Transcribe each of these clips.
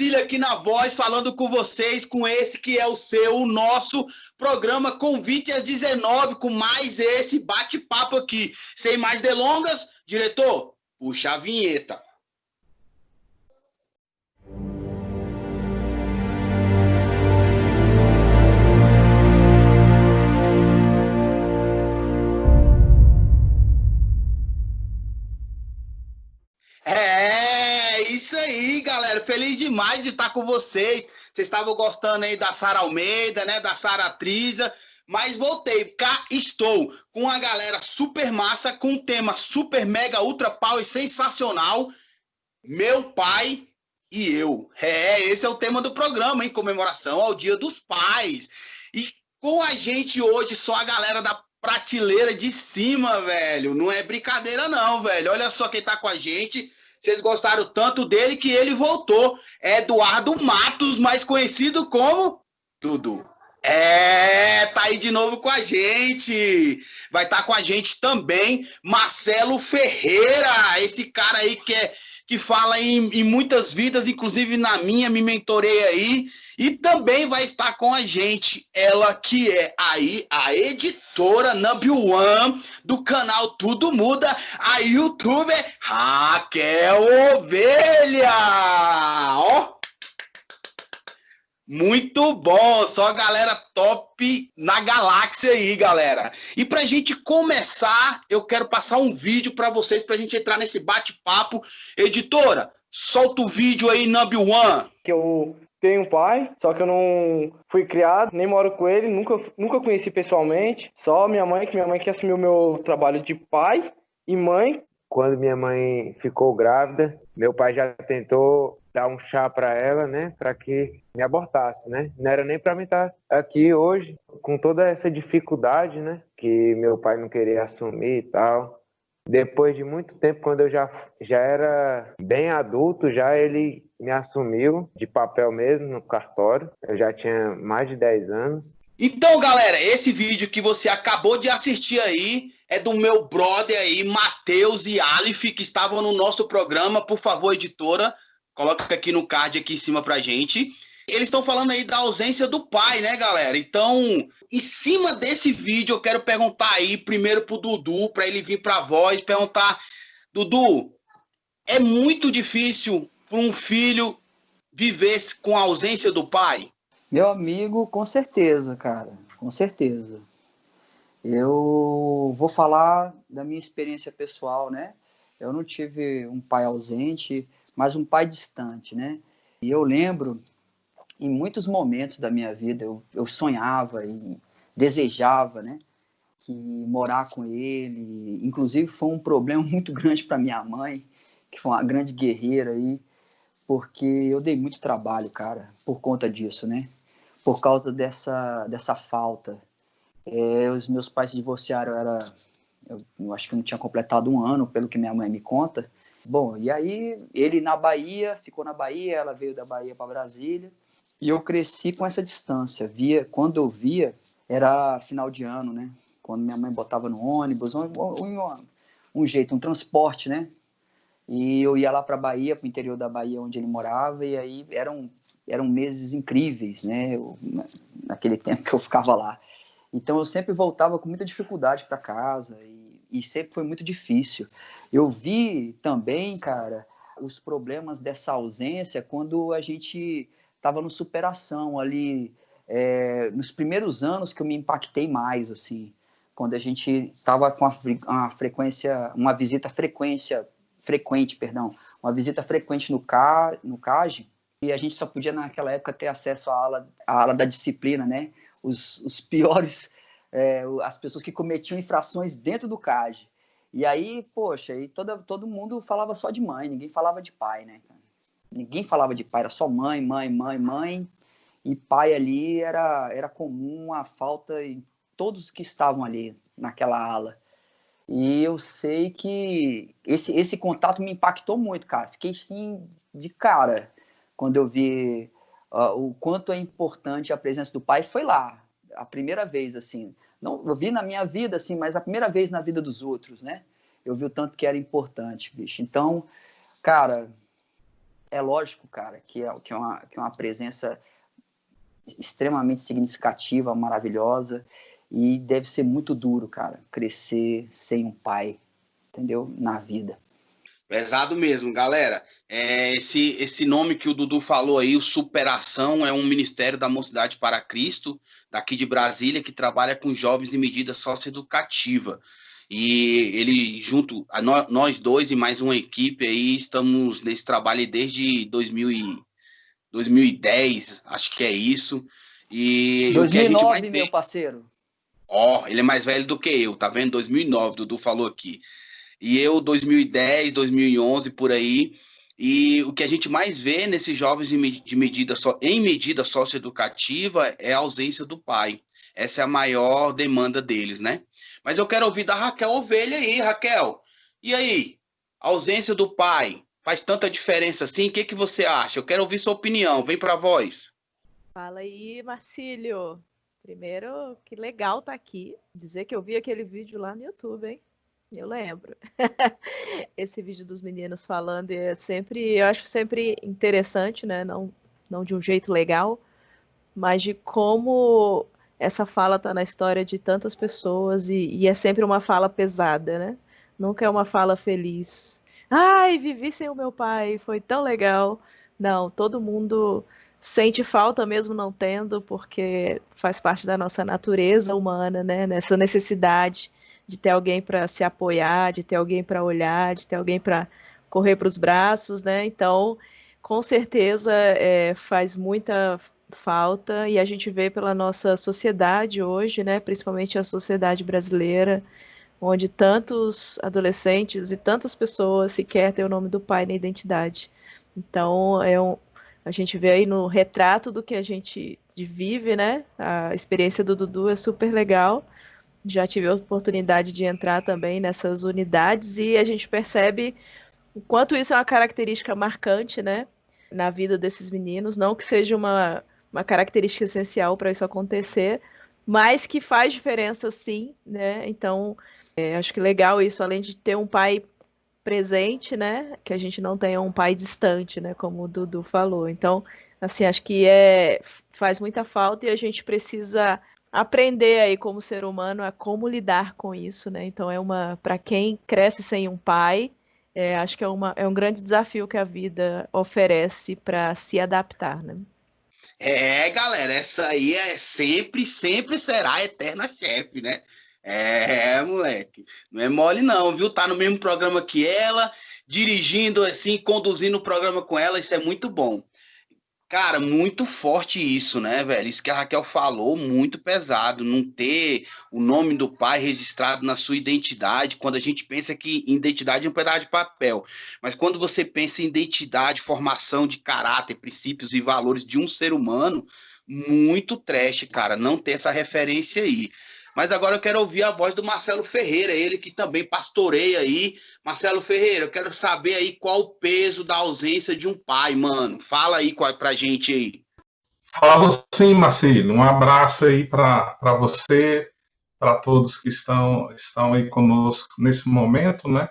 Marcílio aqui na voz, falando com vocês, com esse que é o nosso programa Convite às 19, com mais esse bate-papo aqui. Sem mais delongas, diretor, puxa a vinheta. Isso aí, galera. Feliz demais de estar com vocês. Vocês estavam gostando aí da Sara Almeida, né? Da Sara Atriza. Mas voltei, cá estou com a galera super massa, com um tema super mega ultra power sensacional. Meu pai e eu. Esse é o tema do programa, em comemoração ao Dia dos Pais. E com a gente hoje só a galera da prateleira de cima, velho. Não é brincadeira não, velho. Olha só quem tá com a gente. Vocês gostaram tanto dele que ele voltou. Eduardo Matos, mais conhecido como Dudu. Tá aí de novo com a gente. Vai estar com a gente também Marcelo Ferreira, esse cara aí que fala em muitas vidas, inclusive na minha, me mentorei aí. E também vai estar com a gente ela que é aí a editora number one do canal Tudo Muda, a youtuber Raquel Ovelha. Ó, muito bom, só galera top na galáxia aí, galera. E pra gente começar, eu quero passar um vídeo pra vocês, pra gente entrar nesse bate-papo. Editora, solta o vídeo aí, number one. Que eu tenho um pai, só que eu não fui criado, nem moro com ele, nunca conheci pessoalmente. Só minha mãe que assumiu meu trabalho de pai e mãe. Quando minha mãe ficou grávida, meu pai já tentou dar um chá para ela, né, para que me abortasse, né? Não era nem para mim estar aqui hoje com toda essa dificuldade, né, que meu pai não queria assumir e tal. Depois de muito tempo, quando eu já era bem adulto, já ele me assumiu de papel mesmo no cartório. Eu já tinha mais de 10 anos. Então, galera, esse vídeo que você acabou de assistir aí é do meu brother aí, Matheus e Alif, que estavam no nosso programa. Por favor, editora, coloca aqui no card aqui em cima pra gente. Eles estão falando aí da ausência do pai, né, galera? Então, em cima desse vídeo, eu quero perguntar aí primeiro pro Dudu, para ele vir pra voz, perguntar, Dudu, é muito difícil para um filho viver com a ausência do pai? Meu amigo, com certeza, cara, com certeza. Eu vou falar da minha experiência pessoal, né? Eu não tive um pai ausente, mas um pai distante, né? E eu lembro, em muitos momentos da minha vida, eu sonhava e desejava, né? Que morar com ele, inclusive foi um problema muito grande para minha mãe, que foi uma grande guerreira aí, porque eu dei muito trabalho, cara, por conta disso, né? Por causa dessa falta. Os meus pais se divorciaram, eu acho que não tinha completado um ano, pelo que minha mãe me conta. Bom, e aí ele na Bahia, ficou na Bahia, ela veio da Bahia para Brasília, e eu cresci com essa distância. Quando eu via, era final de ano, né? Quando minha mãe botava no ônibus, um jeito, um transporte, né? E eu ia lá para a Bahia, para o interior da Bahia, onde ele morava, e aí eram meses incríveis, né? Naquele tempo que eu ficava lá. Então eu sempre voltava com muita dificuldade para casa e sempre foi muito difícil. Eu vi também, cara, os problemas dessa ausência quando a gente estava no superação ali, nos primeiros anos que eu me impactei mais, assim, quando a gente estava com uma visita frequente no CAGE, e a gente só podia naquela época ter acesso à ala da disciplina, né? Os piores, as pessoas que cometiam infrações dentro do CAGE. E aí, poxa, todo mundo falava só de mãe, ninguém falava de pai, né? Ninguém falava de pai, era só mãe, e pai ali era comum a falta em todos que estavam ali naquela ala. E eu sei que esse contato me impactou muito, cara. Fiquei assim de cara quando eu vi o quanto é importante a presença do pai. Foi lá, a primeira vez, assim. Não, eu vi na minha vida, assim, mas a primeira vez na vida dos outros, né? Eu vi o tanto que era importante, bicho. Então, cara, É lógico, cara, que é uma presença extremamente significativa, maravilhosa, e deve ser muito duro, cara, crescer sem um pai, entendeu? Na vida. Pesado mesmo, galera. Esse nome que o Dudu falou aí, o Superação, é um ministério da Mocidade para Cristo, daqui de Brasília, que trabalha com jovens em medida socioeducativa. E ele, junto a nós dois e mais uma equipe aí, estamos nesse trabalho desde 2010, acho que é isso. E 2009, o que a gente mais vê... meu parceiro. Ele é mais velho do que eu, tá vendo? 2009, Dudu falou aqui. E eu, 2010, 2011, por aí. E o que a gente mais vê nesses jovens em medida socioeducativa é a ausência do pai. Essa é a maior demanda deles, né? Mas eu quero ouvir da Raquel Ovelha aí, Raquel. E aí, a ausência do pai faz tanta diferença assim? O que você acha? Eu quero ouvir sua opinião. Vem pra voz. Fala aí, Marcílio. Primeiro, que legal tá aqui. Dizer que eu vi aquele vídeo lá no YouTube, hein? Eu lembro. Esse vídeo dos meninos falando eu acho sempre interessante, né? Não de um jeito legal, mas de como essa fala tá na história de tantas pessoas e é sempre uma fala pesada, né? Nunca é uma fala feliz. Ai, vivi sem o meu pai, foi tão legal. Não, todo mundo sente falta mesmo não tendo, porque faz parte da nossa natureza humana, né? Nessa necessidade de ter alguém para se apoiar, de ter alguém para olhar, de ter alguém para correr para os braços, né? Então, com certeza faz muita falta e a gente vê pela nossa sociedade hoje, né? Principalmente a sociedade brasileira, onde tantos adolescentes e tantas pessoas sequer têm o nome do pai na identidade. Então, a gente vê aí no retrato do que a gente vive, né? A experiência do Dudu é super legal. Já tive a oportunidade de entrar também nessas unidades e a gente percebe o quanto isso é uma característica marcante, né, na vida desses meninos. Não que seja uma característica essencial para isso acontecer, mas que faz diferença sim, né? Então, acho que legal isso, além de ter um pai presente, né, que a gente não tenha um pai distante, né, como o Dudu falou. Então, assim, acho que faz muita falta e a gente precisa aprender aí como ser humano a como lidar com isso, né? Então para quem cresce sem um pai, acho que é um grande desafio que a vida oferece para se adaptar, né? Galera, essa aí sempre será a eterna chefe, né? Moleque, não é mole não, viu? Tá no mesmo programa que ela, dirigindo assim, conduzindo o programa com ela, isso é muito bom. Cara, muito forte isso, né, velho? Isso que a Raquel falou, muito pesado. Não ter o nome do pai registrado na sua identidade, quando a gente pensa que identidade é um pedaço de papel. Mas quando você pensa em identidade, formação de caráter, princípios e valores de um ser humano, muito trash, cara, não ter essa referência aí. Mas agora eu quero ouvir a voz do Marcelo Ferreira, ele que também pastoreia aí. Marcelo Ferreira, eu quero saber aí qual o peso da ausência de um pai, mano. Fala aí pra gente aí. Falo sim, Marcelo. Um abraço aí para você, para todos que estão aí conosco nesse momento, né?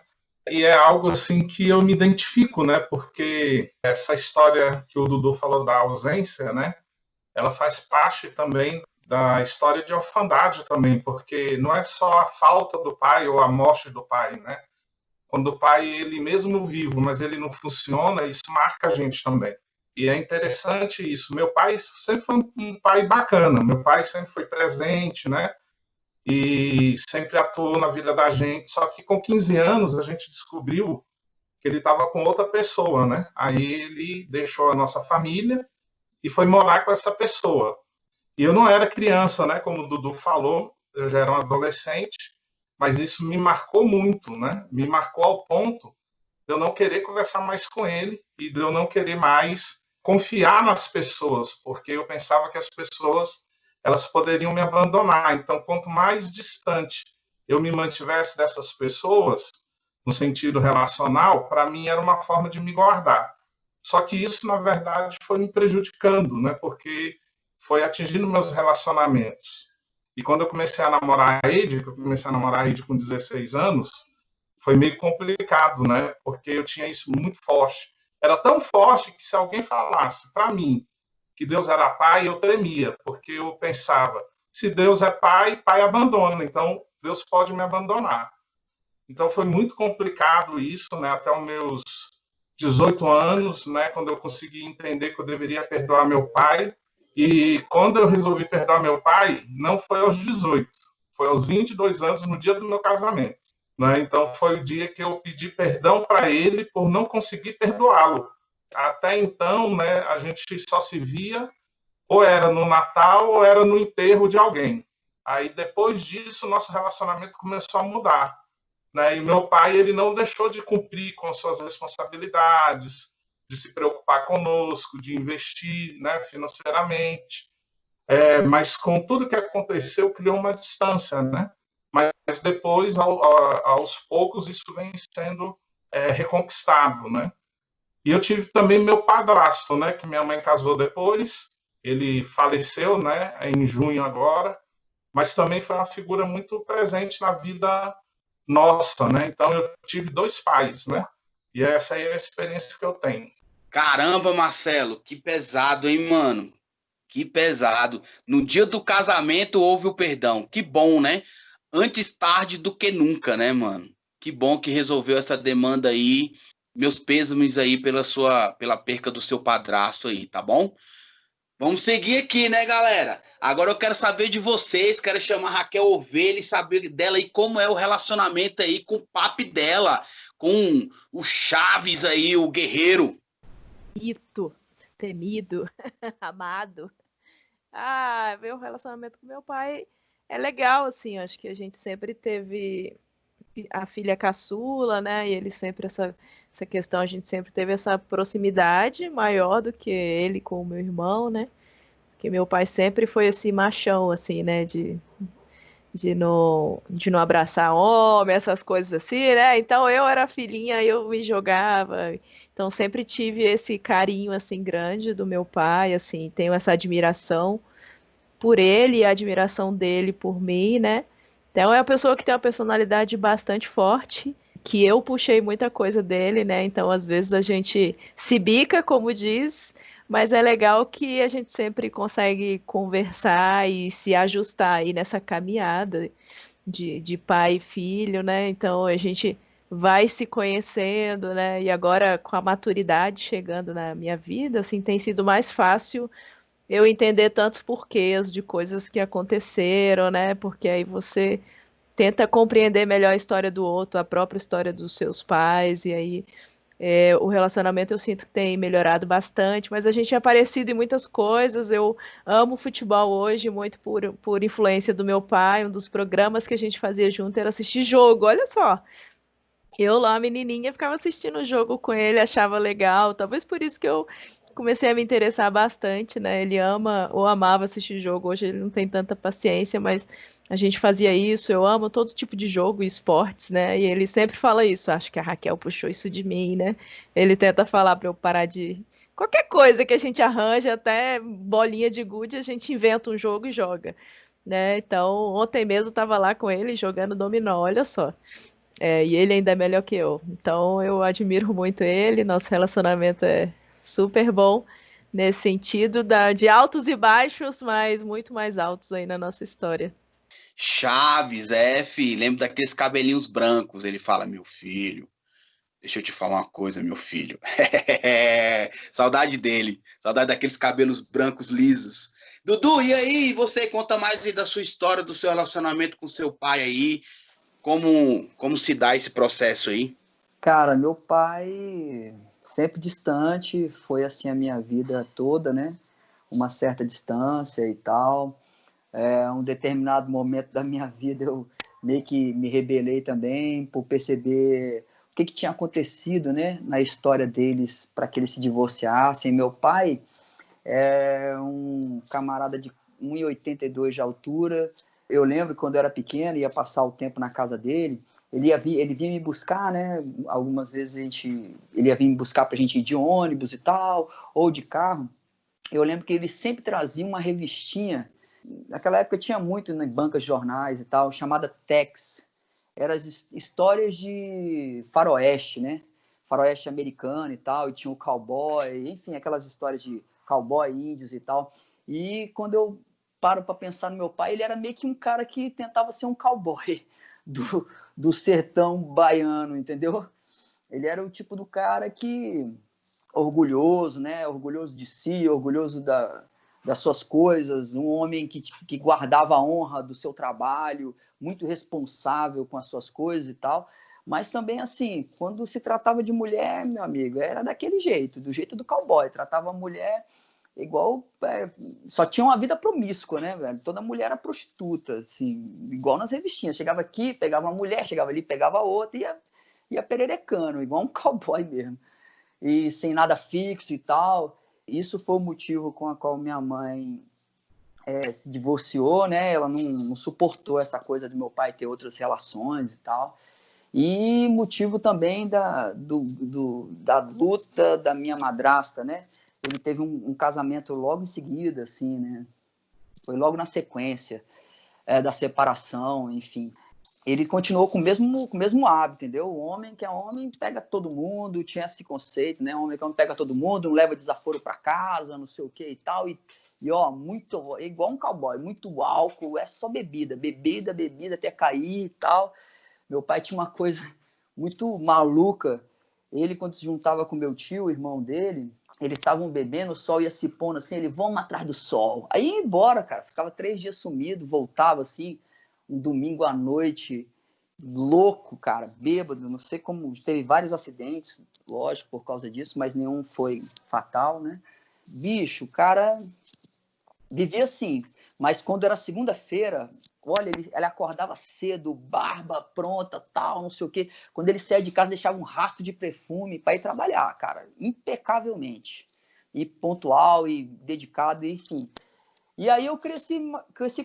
E é algo assim que eu me identifico, né? Porque essa história que o Dudu falou da ausência, né? Ela faz parte também da história de orfandade também, porque não é só a falta do pai ou a morte do pai, né? Quando o pai, ele mesmo vivo, mas ele não funciona, isso marca a gente também. E é interessante isso. Meu pai sempre foi um pai bacana, meu pai sempre foi presente, né? E sempre atuou na vida da gente, só que com 15 anos a gente descobriu que ele estava com outra pessoa, né? Aí ele deixou a nossa família e foi morar com essa pessoa. E eu não era criança, né? Como o Dudu falou, eu já era um adolescente, mas isso me marcou muito, né? Me marcou ao ponto de eu não querer conversar mais com ele e de eu não querer mais confiar nas pessoas, porque eu pensava que as pessoas elas poderiam me abandonar. Então, quanto mais distante eu me mantivesse dessas pessoas, no sentido relacional, para mim era uma forma de me guardar. Só que isso, na verdade, foi me prejudicando, né? Porque foi atingindo meus relacionamentos. E quando eu comecei a namorar a Eide, com 16 anos, foi meio complicado, né? Porque eu tinha isso muito forte. era tão forte que se alguém falasse para mim que Deus era pai, eu tremia, porque eu pensava, se Deus é pai, pai abandona, então Deus pode me abandonar. Então foi muito complicado isso, né, até os meus 18 anos, né, quando eu consegui entender que eu deveria perdoar meu pai. E quando eu resolvi perdoar meu pai, não foi aos 18, foi aos 22 anos, no dia do meu casamento. Né? Então foi o dia que eu pedi perdão para ele por não conseguir perdoá-lo. Até então, né, a gente só se via ou era no Natal ou era no enterro de alguém. Aí depois disso, nosso relacionamento começou a mudar. Né? E meu pai, ele não deixou de cumprir com suas responsabilidades, de se preocupar conosco, de investir, né, financeiramente. Mas com tudo que aconteceu, criou uma distância, né? Mas depois, aos poucos, isso vem sendo reconquistado, né? E eu tive também meu padrasto, né? Que minha mãe casou depois, ele faleceu, né? Em junho agora, mas também foi uma figura muito presente na vida nossa, né? Então eu tive 2 pais, né? E essa aí é a experiência que eu tenho. Caramba, Marcelo, que pesado, hein, mano? Que pesado. No dia do casamento houve o perdão. Que bom, né? Antes tarde do que nunca, né, mano? Que bom que resolveu essa demanda aí. Meus pêsames aí pela perca do seu padrasto aí, tá bom? Vamos seguir aqui, né, galera? Agora eu quero saber de vocês, quero chamar a Raquel Ovelha e saber dela aí como é o relacionamento aí com o papi dela, com o Chaves aí, o guerreiro. Mito, temido, amado. Meu relacionamento com meu pai é legal, assim, acho que a gente sempre teve a filha caçula, né, e ele sempre, essa questão, a gente sempre teve essa proximidade maior do que ele com o meu irmão, né, porque meu pai sempre foi esse machão, assim, né, de não abraçar homem, essas coisas assim, né? Então eu era filhinha, eu me jogava. Então sempre tive esse carinho assim grande do meu pai, assim, tenho essa admiração por ele e a admiração dele por mim, né? Então é uma pessoa que tem uma personalidade bastante forte, que eu puxei muita coisa dele, né? Então às vezes a gente se bica, como diz, mas é legal que a gente sempre consegue conversar e se ajustar aí nessa caminhada de pai e filho, né? Então a gente vai se conhecendo, né? E agora com a maturidade chegando na minha vida, assim, tem sido mais fácil eu entender tantos porquês de coisas que aconteceram, né? Porque aí você tenta compreender melhor a história do outro, a própria história dos seus pais, e aí o relacionamento eu sinto que tem melhorado bastante, mas a gente é parecido em muitas coisas. Eu amo futebol hoje, muito por influência do meu pai. Um dos programas que a gente fazia junto era assistir jogo, olha só. Eu lá, menininha, ficava assistindo o jogo com ele, achava legal. Talvez por isso que eu comecei a me interessar bastante, né? Ele ama ou amava assistir jogo. Hoje ele não tem tanta paciência, mas a gente fazia isso. Eu amo todo tipo de jogo e esportes, né? E ele sempre fala isso. Acho que a Raquel puxou isso de mim, né? Ele tenta falar para eu parar de... Qualquer coisa que a gente arranja, até bolinha de gude, a gente inventa um jogo e joga, né? Então, ontem mesmo eu tava lá com ele jogando dominó, olha só. E ele ainda é melhor que eu. Então eu admiro muito ele, nosso relacionamento é super bom nesse sentido de altos e baixos, mas muito mais altos aí na nossa história. Chaves, filho, lembro daqueles cabelinhos brancos. Ele fala, meu filho, deixa eu te falar uma coisa, meu filho. Saudade dele, saudade daqueles cabelos brancos lisos. Dudu, e aí, você conta mais aí da sua história, do seu relacionamento com seu pai aí, como se dá esse processo aí? Cara, meu pai, sempre distante, foi assim a minha vida toda, né? Uma certa distância e tal. Um determinado momento da minha vida eu meio que me rebelei também por perceber o que tinha acontecido, né, na história deles para que eles se divorciassem. Meu pai é um camarada de 1,82 de altura. Eu lembro que quando eu era pequeno, ia passar o tempo na casa dele, ele vinha me buscar, né? Algumas vezes ele ia vir me buscar para a gente ir de ônibus e tal, ou de carro. Eu lembro que ele sempre trazia uma revistinha. Naquela época tinha muito, né, bancas de jornais e tal, chamada Tex. Eram as histórias de faroeste, né? faroeste americano e tal, e tinha o cowboy, enfim, aquelas histórias de cowboy, índios e tal. E quando eu paro para pensar no meu pai, ele era meio que um cara que tentava ser um cowboy do sertão baiano, entendeu? Ele era o tipo do cara que orgulhoso, né? Orgulhoso de si, orgulhoso das suas coisas, um homem que guardava a honra do seu trabalho, muito responsável com as suas coisas e tal. Mas também, assim, quando se tratava de mulher, meu amigo, era daquele jeito, do jeito do cowboy. Tratava a mulher igual... só tinha uma vida promíscua, né, velho? Toda mulher era prostituta, assim, igual nas revistinhas. Chegava aqui, pegava uma mulher, chegava ali, pegava outra e ia pererecando, igual um cowboy mesmo. E sem nada fixo e tal. Isso foi o motivo com a qual minha mãe se divorciou, né? Ela não suportou essa coisa do meu pai ter outras relações e tal. E motivo também da luta da minha madrasta, né? Ele teve um casamento logo em seguida, assim, né? Foi logo na sequência da separação, enfim. Ele continuou com o mesmo hábito, entendeu? O homem que é homem pega todo mundo, tinha esse conceito, né? O homem que é homem pega todo mundo, não leva desaforo para casa, não sei o que e tal. E ó, muito, igual um cowboy, muito álcool, é só bebida até cair e tal. Meu pai tinha uma coisa muito maluca. Ele, quando se juntava com meu tio, o irmão dele, eles estavam bebendo, o sol ia se pondo assim, ele, vamos atrás do sol. Aí ia embora, cara, ficava 3 dias sumido, voltava assim, um domingo à noite, louco, cara, bêbado, não sei como, teve vários acidentes, lógico, por causa disso, mas nenhum foi fatal, né? Bicho, o cara vivia assim, mas quando era segunda-feira, olha, ele acordava cedo, barba pronta, tal, não sei o quê. Quando ele saía de casa, deixava um rastro de perfume para ir trabalhar, cara, impecavelmente. E pontual, e dedicado, enfim. E aí eu cresci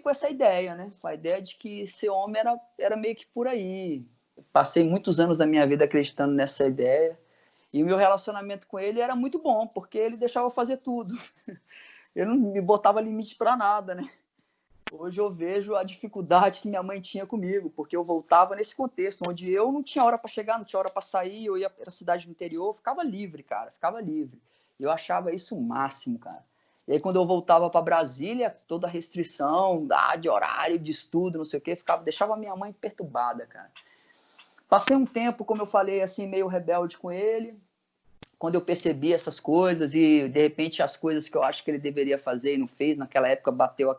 com essa ideia, né? Com a ideia de que ser homem era meio que por aí. Passei muitos anos da minha vida acreditando nessa ideia. E o meu relacionamento com ele era muito bom, porque ele deixava eu fazer tudo. Eu não me botava limite para nada, né? Hoje eu vejo a dificuldade que minha mãe tinha comigo, porque eu voltava nesse contexto, onde eu não tinha hora para chegar, não tinha hora para sair, eu ia para a cidade do interior, ficava livre, cara, ficava livre. Eu achava isso o máximo, cara. E aí quando eu voltava para Brasília, toda a restrição de horário, de estudo, não sei o quê, deixava a minha mãe perturbada, cara. Passei um tempo, como eu falei, assim, meio rebelde com ele. Quando eu percebi essas coisas e, de repente, as coisas que eu acho que ele deveria fazer e não fez, naquela época bateu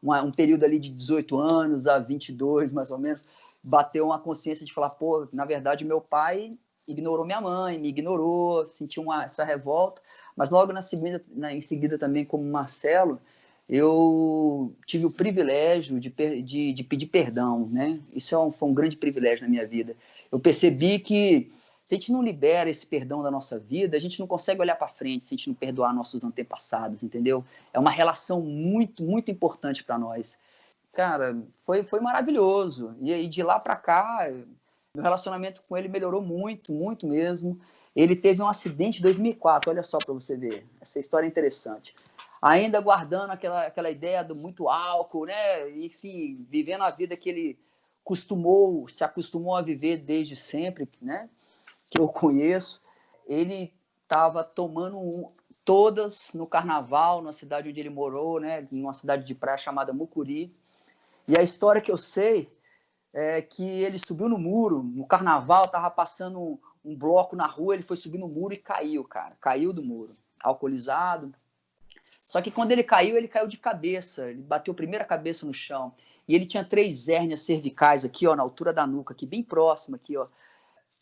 um período ali de 18 anos a 22, mais ou menos, bateu uma consciência de falar, pô, na verdade, meu pai ignorou minha mãe, me ignorou, senti essa revolta, mas logo em seguida também, como Marcelo, eu tive o privilégio de pedir perdão, né? Isso foi um grande privilégio na minha vida. Eu percebi que se a gente não libera esse perdão da nossa vida, a gente não consegue olhar para frente se a gente não perdoar nossos antepassados, entendeu? É uma relação muito, muito importante para nós. Cara, foi maravilhoso. E aí, de lá para cá, meu relacionamento com ele melhorou muito, muito mesmo. Ele teve um acidente em 2004, olha só para você ver. Essa história é interessante. Ainda guardando aquela ideia do muito álcool, né? Enfim, vivendo a vida que ele se acostumou a viver desde sempre, né? Que eu conheço, ele estava tomando todas no carnaval, na cidade onde ele morou, né, numa cidade de praia chamada Mucuri. E a história que eu sei é que ele subiu no muro, no carnaval, estava passando um bloco na rua, ele foi subir no muro e caiu, cara. Caiu do muro, alcoolizado. Só que quando ele caiu de cabeça, ele bateu a primeira cabeça no chão. E ele tinha 3 hérnias cervicais aqui, ó, na altura da nuca, aqui bem próxima, aqui, ó.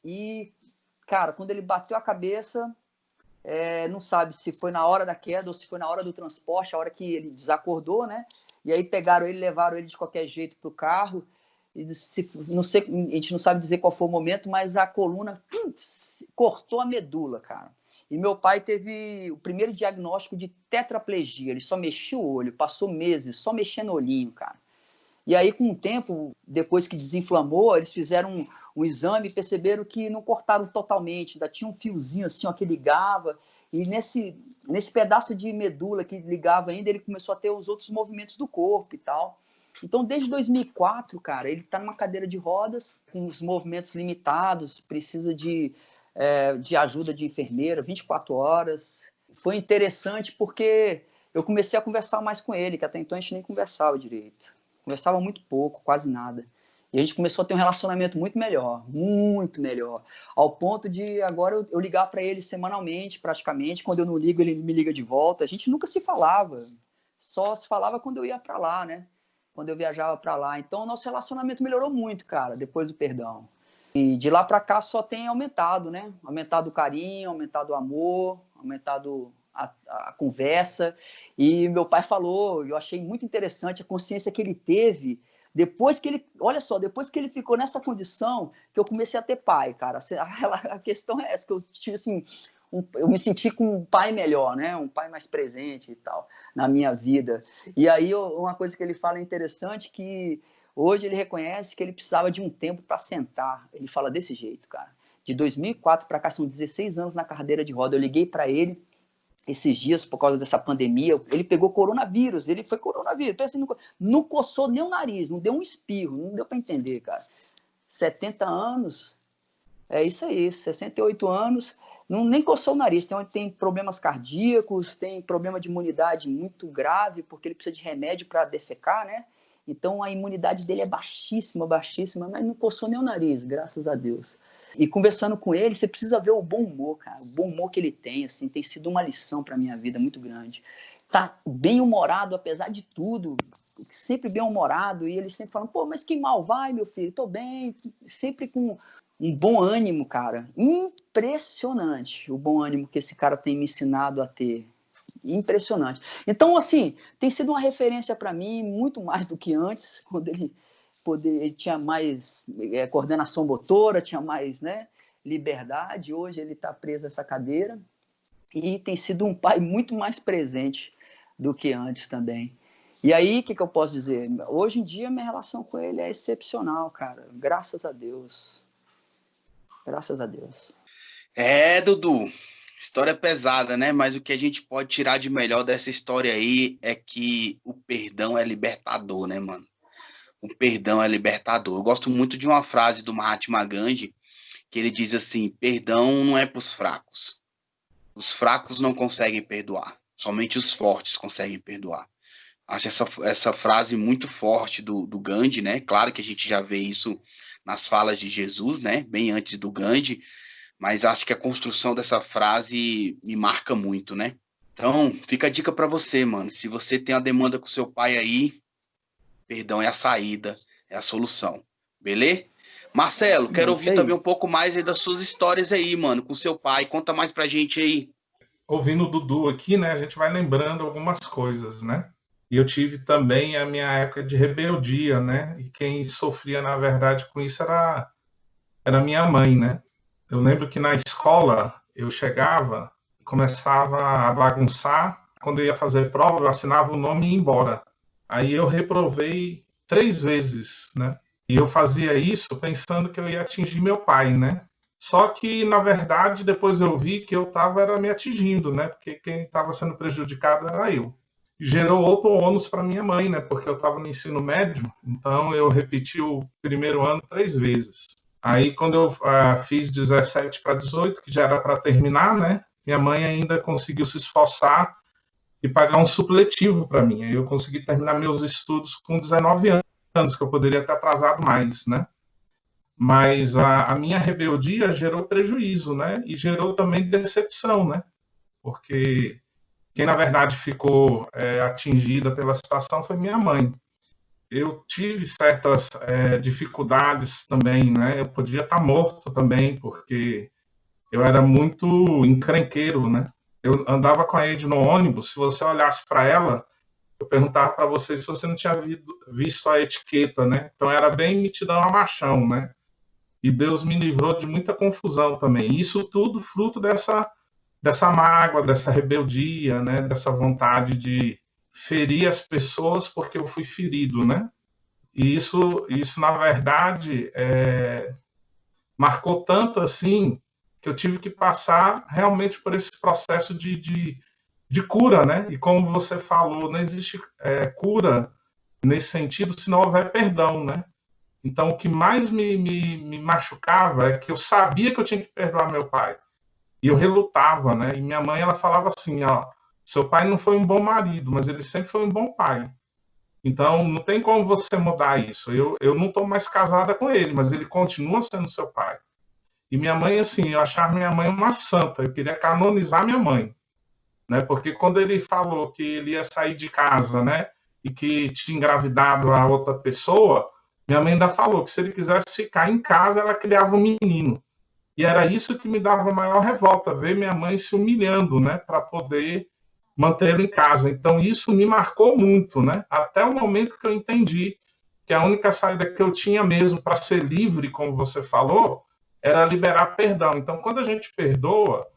E, cara, quando ele bateu a cabeça, não sabe se foi na hora da queda ou se foi na hora do transporte, a hora que ele desacordou, né? E aí pegaram ele, levaram ele de qualquer jeito pro carro. E não sei, a gente não sabe dizer qual foi o momento, mas a coluna cortou a medula, cara. E meu pai teve o primeiro diagnóstico de tetraplegia. Ele só mexia o olho, passou meses só mexendo o olhinho, cara. E aí, com o tempo, depois que desinflamou, eles fizeram um exame e perceberam que não cortaram totalmente, ainda tinha um fiozinho assim, ó, que ligava, e nesse pedaço de medula que ligava ainda, ele começou a ter os outros movimentos do corpo e tal. Então, desde 2004, cara, ele está numa cadeira de rodas, com os movimentos limitados, precisa de de ajuda de enfermeira, 24 horas. Foi interessante porque eu comecei a conversar mais com ele, que até então a gente nem conversava direito. Conversava muito pouco, quase nada. E a gente começou a ter um relacionamento muito melhor, ao ponto de agora eu ligar para ele semanalmente, praticamente. Quando eu não ligo, ele me liga de volta. A gente nunca se falava, só se falava quando eu ia para lá, né? Quando eu viajava para lá. Então, o nosso relacionamento melhorou muito, cara, depois do perdão. E de lá para cá só tem aumentado, né? Aumentado o carinho, aumentado o amor, aumentado a conversa. E meu pai falou, eu achei muito interessante a consciência que ele teve depois que ele, olha só, depois que ele ficou nessa condição, que eu comecei a ter pai, cara. A questão é essa, que eu tive assim, eu me senti com um pai melhor, né? Um pai mais presente e tal, na minha vida. E aí uma coisa que ele fala é interessante, que hoje ele reconhece que ele precisava de um tempo para sentar. Ele fala desse jeito, cara. De 2004 para cá, são 16 anos na cadeira de roda. Eu liguei para ele esses dias, por causa dessa pandemia, ele pegou coronavírus, ele foi coronavírus, assim, não coçou nem o nariz, não deu um espirro, não deu para entender, cara. 70 anos, é isso aí, 68 anos, nem coçou o nariz, tem problemas cardíacos, tem problema de imunidade muito grave, porque ele precisa de remédio para defecar, né? Então a imunidade dele é baixíssima, mas não coçou nem o nariz, graças a Deus. E conversando com ele, você precisa ver o bom humor, cara. O bom humor que ele tem, assim, tem sido uma lição para minha vida muito grande. Tá bem-humorado, apesar de tudo, sempre bem-humorado, e ele sempre falando, pô, mas que mal vai, meu filho? Tô bem, sempre com um bom ânimo, cara. Impressionante o bom ânimo que esse cara tem me ensinado a ter. Impressionante. Então, assim, tem sido uma referência para mim, muito mais do que antes, quando ele tinha mais coordenação motora, tinha mais, né, liberdade. Hoje ele está preso a essa cadeira e tem sido um pai muito mais presente do que antes também. E aí, o que eu posso dizer? Hoje em dia, minha relação com ele é excepcional, cara. Graças a Deus. Graças a Deus. Dudu, história pesada, né? Mas o que a gente pode tirar de melhor dessa história aí é que o perdão é libertador, né, mano? O perdão é libertador. Eu gosto muito de uma frase do Mahatma Gandhi, que ele diz assim, perdão não é para os fracos. Os fracos não conseguem perdoar. Somente os fortes conseguem perdoar. Acho essa frase muito forte do Gandhi, né? Claro que a gente já vê isso nas falas de Jesus, né? Bem antes do Gandhi, mas acho que a construção dessa frase me marca muito, né? Então, fica a dica para você, mano. Se você tem a demanda com seu pai aí, perdão é a saída, é a solução. Beleza? Marcelo, quero ouvir também um pouco mais aí das suas histórias aí, mano, com seu pai. Conta mais pra gente aí. Ouvindo o Dudu aqui, né, a gente vai lembrando algumas coisas, né? E eu tive também a minha época de rebeldia, né? E quem sofria, na verdade, com isso era minha mãe, né? Eu lembro que na escola eu chegava, começava a bagunçar. Quando eu ia fazer prova, eu assinava o nome e ia embora. Aí eu reprovei 3 vezes, né? E eu fazia isso pensando que eu ia atingir meu pai, né? Só que, na verdade, depois eu vi que eu estava me atingindo, né? Porque quem estava sendo prejudicado era eu. E gerou outro ônus para minha mãe, né? Porque eu estava no ensino médio, então eu repeti o primeiro ano 3 vezes. Aí, quando eu fiz 17 para 18, que já era para terminar, né? Minha mãe ainda conseguiu se esforçar e pagar um supletivo para mim. Aí eu consegui terminar meus estudos com 19 anos, que eu poderia ter atrasado mais, né? Mas a minha rebeldia gerou prejuízo, né? E gerou também decepção, né? Porque quem, na verdade, ficou atingida pela situação foi minha mãe. Eu tive certas dificuldades também, né? Eu podia estar morto também, porque eu era muito encrenqueiro, né? Eu andava com a Ed no ônibus, se você olhasse para ela, eu perguntava para você se você não tinha visto a etiqueta, né? Então era bem mitidão a machão, né? E Deus me livrou de muita confusão também. Isso tudo fruto dessa mágoa, dessa rebeldia, né? Dessa vontade de ferir as pessoas porque eu fui ferido, né? E isso na verdade, marcou tanto assim que eu tive que passar realmente por esse processo de cura, né? E como você falou, não existe cura nesse sentido se não houver perdão, né? Então, o que mais me machucava é que eu sabia que eu tinha que perdoar meu pai. E eu relutava, né? E minha mãe, ela falava assim, ó, seu pai não foi um bom marido, mas ele sempre foi um bom pai. Então, não tem como você mudar isso. Eu não estou mais casada com ele, mas ele continua sendo seu pai. E minha mãe, assim, eu achava minha mãe uma santa. Eu queria canonizar minha mãe, né? Porque quando ele falou que ele ia sair de casa, né? E que tinha engravidado a outra pessoa, minha mãe ainda falou que se ele quisesse ficar em casa, ela criava um menino. E era isso que me dava maior revolta, ver minha mãe se humilhando, né? Para poder mantê-lo em casa. Então, isso me marcou muito, né? Até o momento que eu entendi que a única saída que eu tinha mesmo para ser livre, como você falou, era liberar perdão. Então, quando a gente perdoa,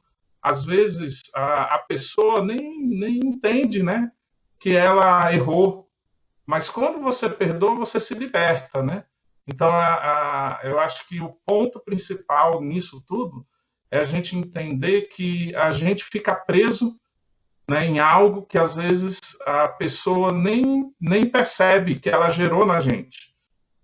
às vezes a pessoa nem entende, né, que ela errou. Mas quando você perdoa, você se liberta, né? Então, eu acho que o ponto principal nisso tudo é a gente entender que a gente fica preso, né, em algo que às vezes a pessoa nem percebe que ela gerou na gente.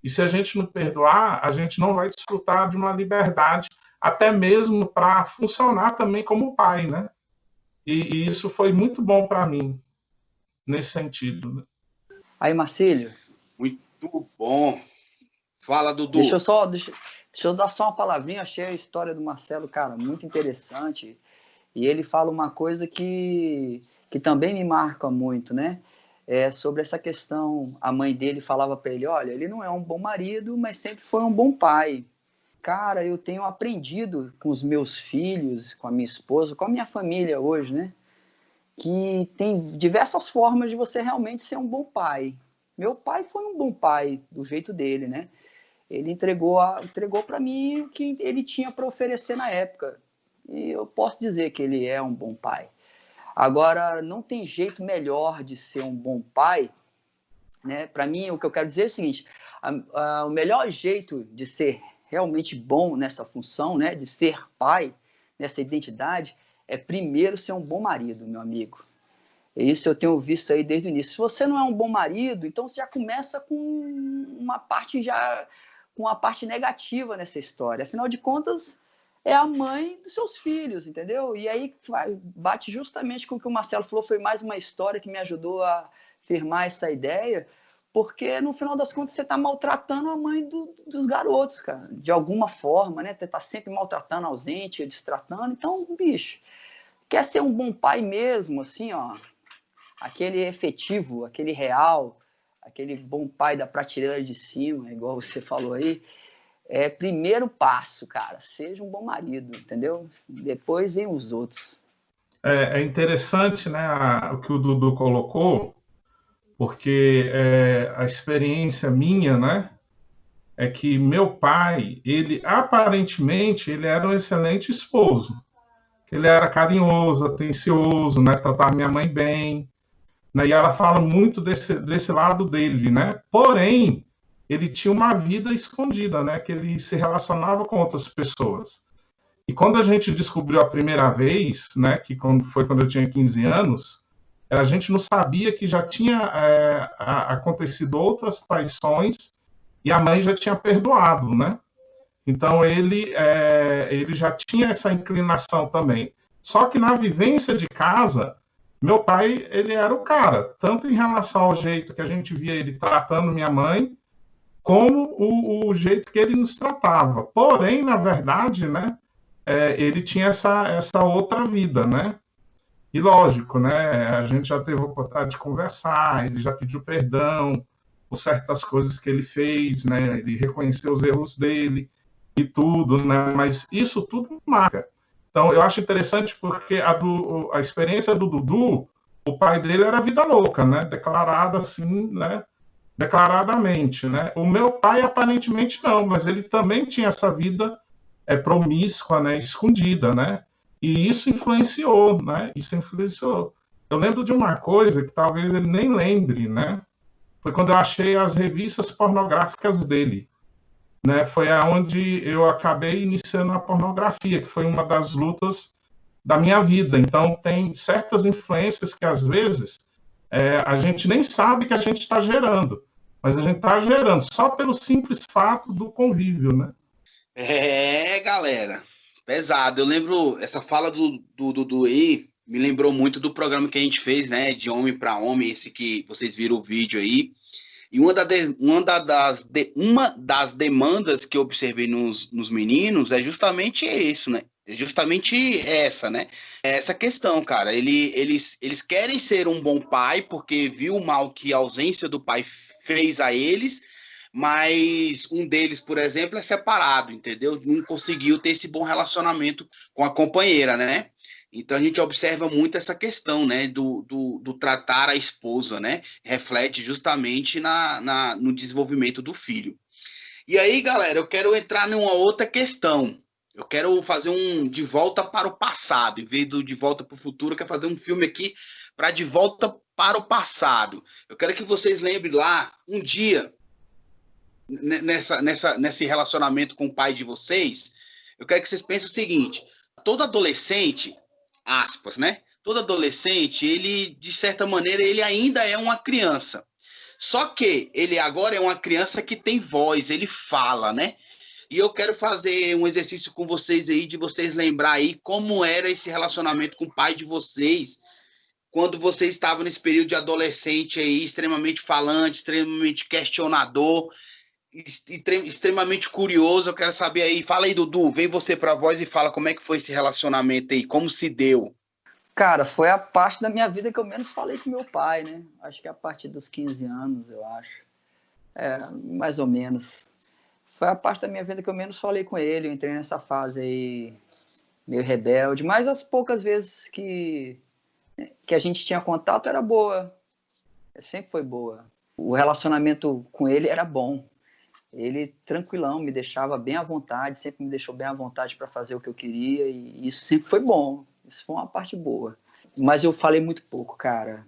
E se a gente não perdoar, a gente não vai desfrutar de uma liberdade, até mesmo para funcionar também como pai, né? E isso foi muito bom para mim, nesse sentido. Né? Aí, Marcílio. Muito bom. Fala, Dudu. Deixa eu dar só uma palavrinha. Achei a história do Marcelo, cara, muito interessante. E ele fala uma coisa que também me marca muito, né? Sobre essa questão, a mãe dele falava para ele, olha, ele não é um bom marido, mas sempre foi um bom pai. Cara, eu tenho aprendido com os meus filhos, com a minha esposa, com a minha família hoje, né? Que tem diversas formas de você realmente ser um bom pai. Meu pai foi um bom pai, do jeito dele, né? Ele entregou para mim o que ele tinha para oferecer na época. E eu posso dizer que ele é um bom pai. Agora, não tem jeito melhor de ser um bom pai, né? Para mim, o que eu quero dizer é o seguinte, o melhor jeito de ser realmente bom nessa função, né? De ser pai, nessa identidade, é primeiro ser um bom marido, meu amigo. Isso eu tenho visto aí desde o início. Se você não é um bom marido, então você já começa com uma parte negativa nessa história. Afinal de contas, é a mãe dos seus filhos, entendeu? E aí bate justamente com o que o Marcelo falou, foi mais uma história que me ajudou a firmar essa ideia, porque no final das contas você está maltratando a mãe dos garotos, cara, de alguma forma, né? Você está sempre maltratando, ausente, destratando. Então, bicho, quer ser um bom pai mesmo, assim, ó, aquele efetivo, aquele real, aquele bom pai da prateleira de cima, igual você falou aí, primeiro passo, cara, seja um bom marido, entendeu? Depois vem os outros. É interessante, né, o que o Dudu colocou, porque a experiência minha, né, é que meu pai, ele aparentemente, ele era um excelente esposo. Ele era carinhoso, atencioso, né, tratava minha mãe bem, né, e ela fala muito desse lado dele, né, porém, ele tinha uma vida escondida, né? Que ele se relacionava com outras pessoas. E quando a gente descobriu a primeira vez, né? Que foi quando eu tinha 15 anos, a gente não sabia que já tinha acontecido outras traições e a mãe já tinha perdoado, né? Então ele já tinha essa inclinação também. Só que na vivência de casa, meu pai, ele era o cara, tanto em relação ao jeito que a gente via ele tratando minha mãe, como o jeito que ele nos tratava. Porém, na verdade, né, ele tinha essa outra vida, né? E lógico, né, a gente já teve a oportunidade de conversar, ele já pediu perdão por certas coisas que ele fez, né? Ele reconheceu os erros dele e tudo, né? Mas isso tudo marca. Então, eu acho interessante porque a experiência do Dudu, o pai dele era vida louca, né? Declarada assim, né? Declaradamente, né? O meu pai aparentemente não, mas ele também tinha essa vida promíscua, né? Escondida, né? E isso influenciou, né? Isso influenciou. Eu lembro de uma coisa que talvez ele nem lembre, né? Foi quando eu achei as revistas pornográficas dele, né? Foi aonde eu acabei iniciando a pornografia, que foi uma das lutas da minha vida. Então tem certas influências que às vezes a gente nem sabe que a gente está gerando. mas a gente está gerando só pelo simples fato do convívio, né? Galera, pesado. Eu lembro, essa fala do Dudu aí, me lembrou muito do programa que a gente fez, né, de homem para homem, esse que vocês viram o vídeo aí. E uma das demandas que eu observei nos meninos é justamente isso, né? É justamente essa, né? Essa questão, cara. Eles querem ser um bom pai porque viu o mal que a ausência do pai fez a eles, mas um deles, por exemplo, é separado, entendeu? Não conseguiu ter esse bom relacionamento com a companheira, né? Então a gente observa muito essa questão, né, do tratar a esposa, né, reflete justamente no desenvolvimento do filho. E aí, galera, eu quero entrar numa outra questão. Eu quero fazer um De Volta para o Passado, em vez do De Volta para o Futuro, eu quero fazer um filme aqui para De Volta para o Passado. Eu quero que vocês lembrem lá, um dia, nesse relacionamento com o pai de vocês, eu quero que vocês pensem o seguinte, todo adolescente, aspas, né? Todo adolescente, ele, de certa maneira, ele ainda é uma criança. Só que ele agora é uma criança que tem voz, ele fala, né? E eu quero fazer um exercício com vocês aí, de vocês lembrar aí como era esse relacionamento com o pai de vocês, quando vocês estavam nesse período de adolescente aí, extremamente falante, extremamente questionador, extremamente curioso. Eu quero saber aí, fala aí, Dudu, vem você pra voz e fala como é que foi esse relacionamento aí, como se deu. Cara, foi a parte da minha vida que eu menos falei com meu pai, né? Acho que a partir dos 15 anos, eu acho. Mais ou menos. Foi a parte da minha vida que eu menos falei com ele. Eu entrei nessa fase aí meio rebelde, mas as poucas vezes que a gente tinha contato era boa. Sempre foi boa. O relacionamento com ele era bom. Ele, tranquilão, me deixava bem à vontade, sempre me deixou bem à vontade para fazer o que eu queria, e isso sempre foi bom, isso foi uma parte boa. Mas eu falei muito pouco, cara.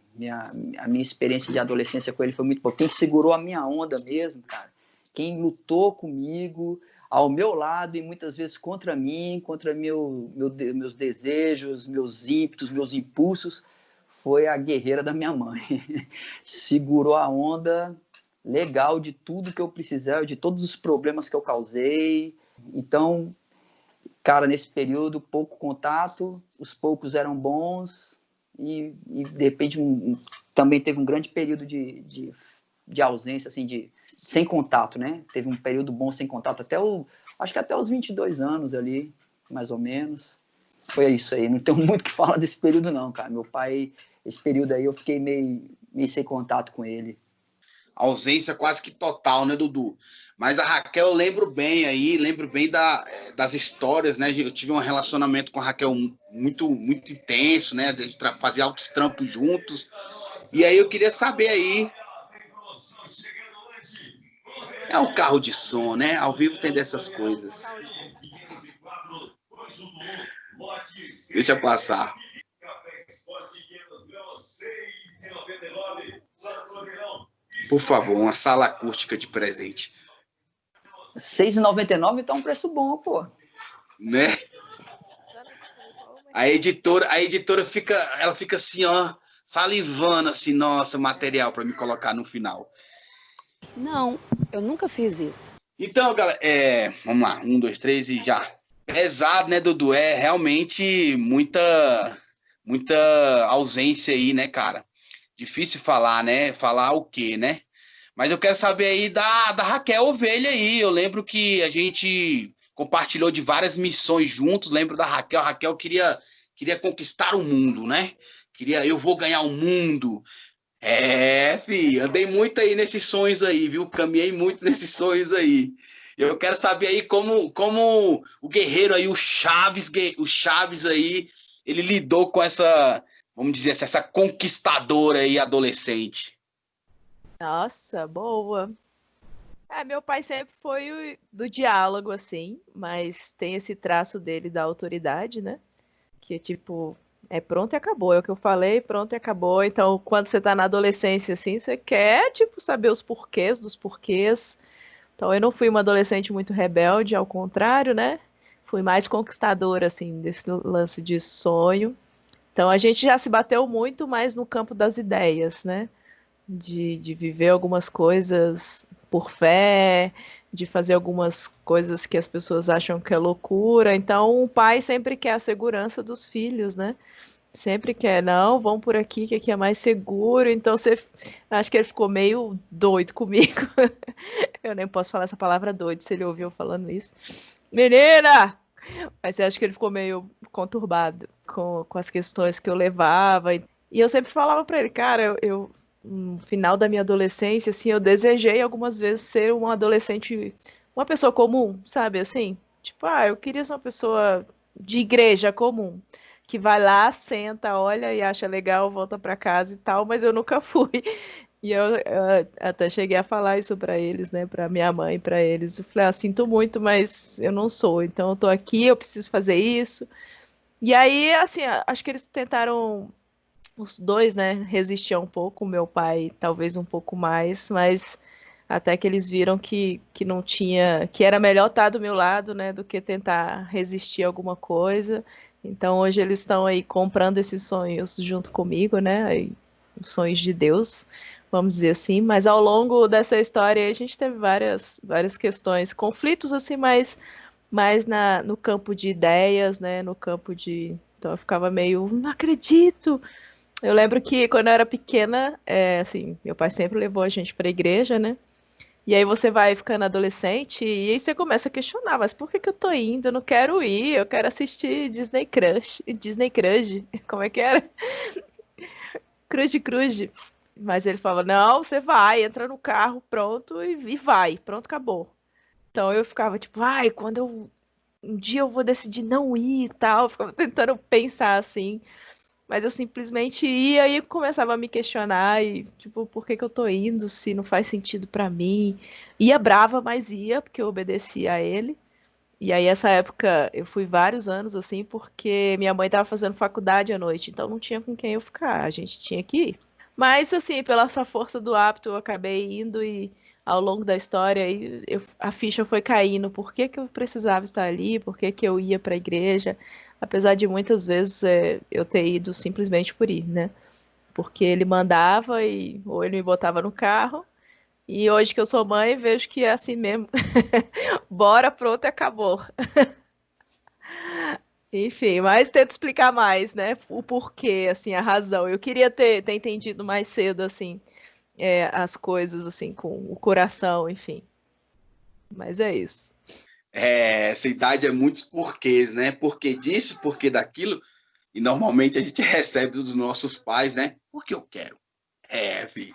A minha experiência de adolescência com ele foi muito pouco. Quem segurou a minha onda mesmo, cara, quem lutou comigo, ao meu lado e muitas vezes contra mim, contra meus desejos, meus ímpetos, meus impulsos, foi a guerreira da minha mãe. Segurou a onda legal de tudo que eu precisava, de todos os problemas que eu causei. Então, cara, nesse período, pouco contato, os poucos eram bons e de repente também teve um grande período de ausência, assim, sem contato, né? Teve um período bom sem contato acho que até os 22 anos ali, mais ou menos. Foi isso aí, não tenho muito o que falar desse período não, cara. Meu pai, esse período aí eu fiquei meio sem contato com ele. Ausência quase que total, né, Dudu? Mas a Raquel eu lembro bem das histórias, né? Eu tive um relacionamento com a Raquel muito, muito intenso, né? A gente fazia altos trampos juntos. E aí eu queria saber aí... É um carro de som, né? Ao vivo tem dessas coisas. Deixa eu passar. Por favor, uma sala acústica de presente. R$ 6,99 tá um preço bom, pô. Né? A editora fica assim, ó, salivando assim, nossa, material para me colocar no final. Não, eu nunca fiz isso. Então, galera, vamos lá, 1, 2, 3 e já. Pesado, né, Dudu? É realmente muita ausência aí, né, cara? Difícil falar, né? Falar o quê, né? Mas eu quero saber aí da Raquel Ovelha aí. Eu lembro que a gente compartilhou de várias missões juntos. Lembro da Raquel. A Raquel queria conquistar o mundo, né? Eu vou ganhar o mundo. Filho, andei muito aí nesses sonhos aí, viu? Caminhei muito nesses sonhos aí. Eu quero saber aí como o guerreiro aí, o Chaves aí, ele lidou com essa, vamos dizer assim, essa conquistadora aí adolescente. Nossa, boa. Meu pai sempre foi do diálogo, assim, mas tem esse traço dele da autoridade, né? Que tipo, pronto e acabou. É o que eu falei, pronto e acabou. Então, quando você tá na adolescência, assim, você quer, tipo, saber os porquês dos porquês. Então, eu não fui uma adolescente muito rebelde, ao contrário, né? Fui mais conquistadora, assim, desse lance de sonho. Então, a gente já se bateu muito mais no campo das ideias, né? de viver algumas coisas por fé, de fazer algumas coisas que as pessoas acham que é loucura. Então, o pai sempre quer a segurança dos filhos, né? Sempre quer, não, vão por aqui, que aqui é mais seguro. Então, acho que ele ficou meio doido comigo. Eu nem posso falar essa palavra doido, se ele ouviu falando isso. Menina! Mas eu acho que ele ficou meio conturbado com as questões que eu levava. E eu sempre falava pra ele, cara, no final da minha adolescência, assim, eu desejei algumas vezes ser um adolescente, uma pessoa comum, sabe, assim? Tipo, eu queria ser uma pessoa de igreja comum, que vai lá, senta, olha e acha legal, volta pra casa e tal, mas eu nunca fui. E eu até cheguei a falar isso pra eles, né, pra minha mãe, pra eles. Eu falei, sinto muito, mas eu não sou, então eu tô aqui, eu preciso fazer isso. E aí, assim, acho que eles tentaram, os dois, né, resistir um pouco, meu pai talvez um pouco mais, mas até que eles viram que não tinha, que era melhor estar do meu lado, né, do que tentar resistir a alguma coisa. Então hoje eles estão aí comprando esses sonhos junto comigo, né, aí, os sonhos de Deus, vamos dizer assim, mas ao longo dessa história a gente teve várias questões, conflitos assim, mais no campo de ideias, né, no campo de... Então eu ficava meio, não acredito. Eu lembro que quando eu era pequena, assim, meu pai sempre levou a gente para a igreja, né? E aí você vai ficando adolescente e aí você começa a questionar, mas por que eu tô indo? Eu não quero ir, eu quero assistir Disney Crush. Disney Crush, como é que era? Cruz. Mas ele falava, não, você vai, entra no carro, pronto, e vai, pronto, acabou. Então eu ficava tipo, um dia eu vou decidir não ir e tal, eu ficava tentando pensar assim. Mas eu simplesmente ia e começava a me questionar e, tipo, por que eu tô indo se não faz sentido pra mim? Ia brava, mas ia, porque eu obedecia a ele. E aí, essa época, eu fui vários anos, assim, porque minha mãe tava fazendo faculdade à noite, então não tinha com quem eu ficar, a gente tinha que ir. Mas, assim, pela essa força do hábito, eu acabei indo e ao longo da história a ficha foi caindo. Por que eu precisava estar ali? Por que eu ia para a igreja? Apesar de muitas vezes eu ter ido simplesmente por ir, né? Porque ele mandava ou ele me botava no carro. E hoje que eu sou mãe, vejo que é assim mesmo. Bora, pronto e acabou. Enfim, mas tento explicar mais, né? O porquê, assim, a razão. Eu queria ter entendido mais cedo, assim, as coisas, assim, com o coração, enfim. Mas é isso. Essa idade é muitos porquês, né? Porquê disso, porquê daquilo. E normalmente a gente recebe dos nossos pais, né? Porque eu quero. Filho.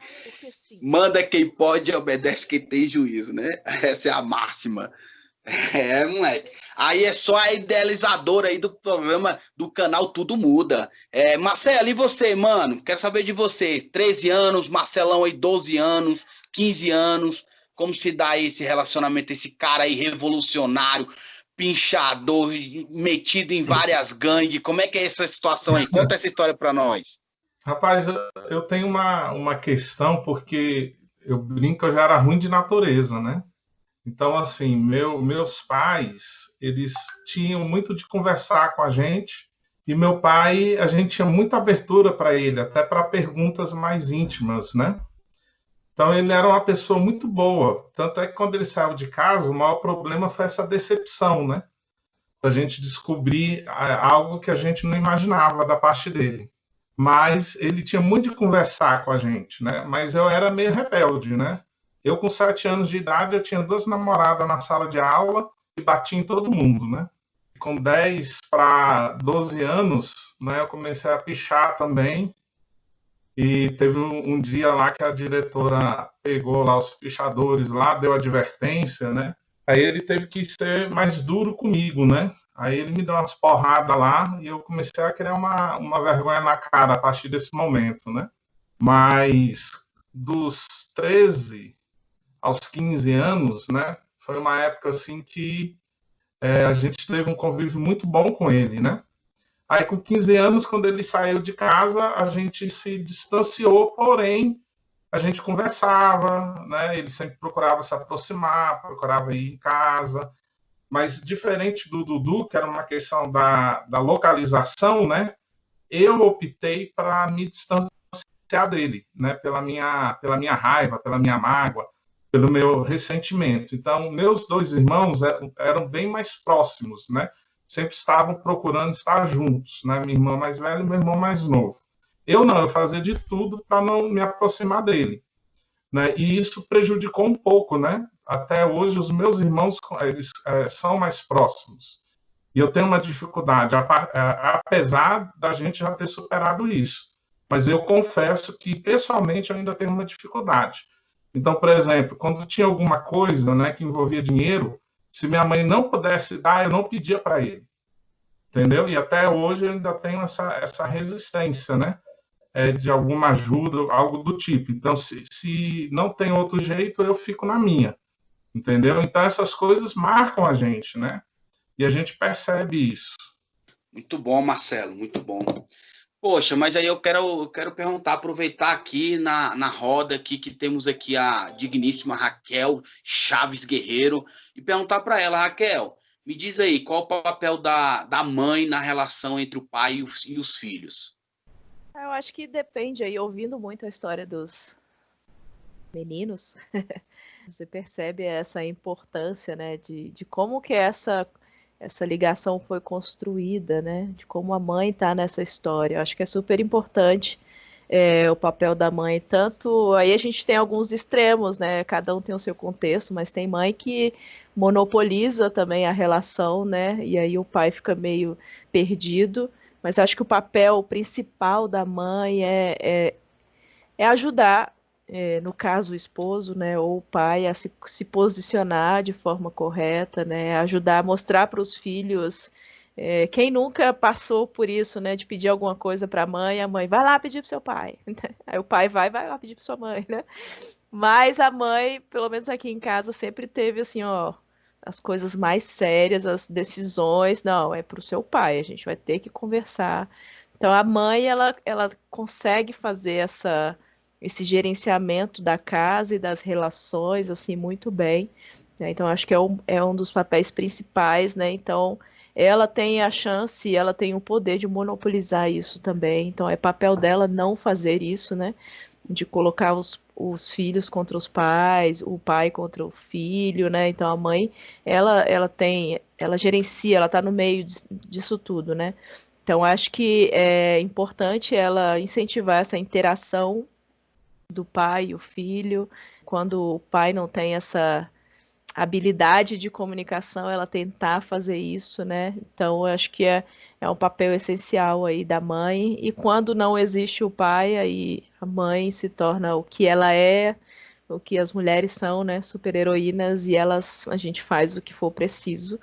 Manda quem pode e obedece quem tem juízo, né? Essa é a máxima. Moleque. Aí é só a idealizadora aí do programa, do canal Tudo Muda. Marcelo, e você, mano? Quero saber de você. 13 anos, Marcelão aí 12 anos, 15 anos. Como se dá esse relacionamento, esse cara aí revolucionário, pinchador, metido em várias gangues? Como é que é essa situação aí? Conta essa história pra nós. Rapaz, eu tenho uma questão, porque eu brinco que eu já era ruim de natureza, né? Então, assim, meus pais, eles tinham muito de conversar com a gente, e meu pai, a gente tinha muita abertura para ele, até para perguntas mais íntimas, né? Então, ele era uma pessoa muito boa. Tanto é que quando ele saiu de casa, o maior problema foi essa decepção, né? A gente descobrir algo que a gente não imaginava da parte dele. Mas ele tinha muito de conversar com a gente, né? Mas eu era meio rebelde, né? Eu, com 7 anos de idade, eu tinha 2 namoradas na sala de aula e batia em todo mundo, né? Com 10 para 12 anos, né, eu comecei a pichar também. E teve um dia lá que a diretora pegou lá os pichadores lá, deu advertência, né? Aí ele teve que ser mais duro comigo, né? Aí ele me deu umas porradas lá e eu comecei a criar uma vergonha na cara a partir desse momento, né? Mas dos 13 aos 15 anos, né? Foi uma época assim que a gente teve um convívio muito bom com ele, né? Aí com 15 anos, quando ele saiu de casa, a gente se distanciou, porém a gente conversava, né? Ele sempre procurava se aproximar, procurava ir em casa. Mas diferente do Dudu, que era uma questão da localização, né? Eu optei para me distanciar dele, né? Pela minha raiva, pela minha mágoa, pelo meu ressentimento. Então, meus dois irmãos eram bem mais próximos, né? Sempre estavam procurando estar juntos, né? Minha irmã mais velha e meu irmão mais novo. Eu não, eu fazia de tudo para não me aproximar dele, né? E isso prejudicou um pouco, né? Até hoje, os meus irmãos eles, são mais próximos. E eu tenho uma dificuldade, apesar da gente já ter superado isso. Mas eu confesso que, pessoalmente, eu ainda tenho uma dificuldade. Então, por exemplo, quando tinha alguma coisa, né, que envolvia dinheiro, se minha mãe não pudesse dar, eu não pedia para ele. Entendeu? E até hoje eu ainda tenho essa resistência, né? De alguma ajuda, algo do tipo. Então, se não tem outro jeito, eu fico na minha. Entendeu? Então, essas coisas marcam a gente, né? E a gente percebe isso. Muito bom, Marcelo, muito bom. Poxa, mas aí eu quero perguntar, aproveitar aqui na roda aqui, que temos aqui a digníssima Raquel Chaves Guerreiro, e perguntar para ela, Raquel, me diz aí, qual o papel da mãe na relação entre o pai e os filhos? Eu acho que depende aí, ouvindo muito a história dos meninos, você percebe essa importância, né, de como que essa ligação foi construída, né? De como a mãe está nessa história. Eu acho que é super importante o papel da mãe. Tanto aí a gente tem alguns extremos, né? Cada um tem o seu contexto, mas tem mãe que monopoliza também a relação, né? E aí o pai fica meio perdido. Mas acho que o papel principal da mãe é ajudar, no caso o esposo, né, ou o pai, a se posicionar de forma correta, né, ajudar a mostrar para os filhos, quem nunca passou por isso, né, de pedir alguma coisa para a mãe vai lá pedir para o seu pai, aí o pai vai lá pedir para sua mãe, né, mas a mãe, pelo menos aqui em casa, sempre teve assim, ó, as coisas mais sérias, as decisões, não, é para o seu pai, a gente vai ter que conversar. Então a mãe, ela consegue fazer esse gerenciamento da casa e das relações, assim, muito bem, né? Então, acho que é um dos papéis principais, né? Então, ela tem a chance, ela tem o poder de monopolizar isso também. Então, é papel dela não fazer isso, né? De colocar os filhos contra os pais, o pai contra o filho, né? Então, a mãe, ela gerencia, ela está no meio disso tudo, né? Então, acho que é importante ela incentivar essa interação do pai e o filho. Quando o pai não tem essa habilidade de comunicação, ela tentar fazer isso, né? Então, eu acho que é um papel essencial aí da mãe. E quando não existe o pai, aí a mãe se torna o que ela é, o que as mulheres são, né? Super-heroínas, e a gente faz o que for preciso.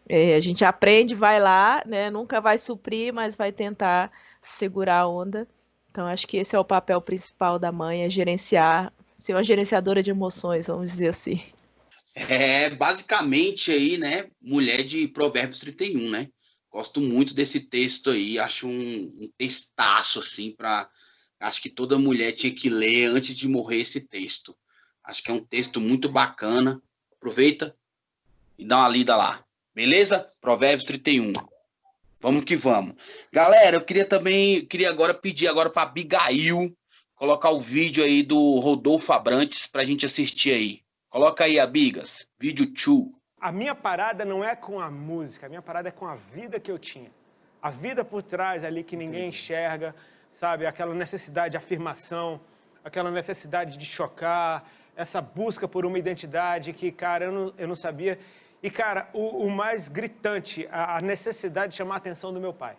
A gente aprende, vai lá, né? Nunca vai suprir, mas vai tentar segurar a onda. Então, acho que esse é o papel principal da mãe, é gerenciar, ser uma gerenciadora de emoções, vamos dizer assim. Basicamente aí, né, mulher de Provérbios 31, né? Gosto muito desse texto aí, acho um textaço, assim, acho que toda mulher tinha que ler antes de morrer esse texto. Acho que é um texto muito bacana. Aproveita e dá uma lida lá. Beleza? Provérbios 31. Vamos que vamos. Galera, eu queria agora pedir agora para Abigail colocar o vídeo aí do Rodolfo Abrantes para a gente assistir aí. Coloca aí, Abigas, vídeo 2. A minha parada não é com a música, a minha parada é com a vida que eu tinha. A vida por trás ali que ninguém enxerga, sabe? Aquela necessidade de afirmação, aquela necessidade de chocar, essa busca por uma identidade que, cara, eu não sabia. E, cara, o mais gritante, a necessidade de chamar a atenção do meu pai.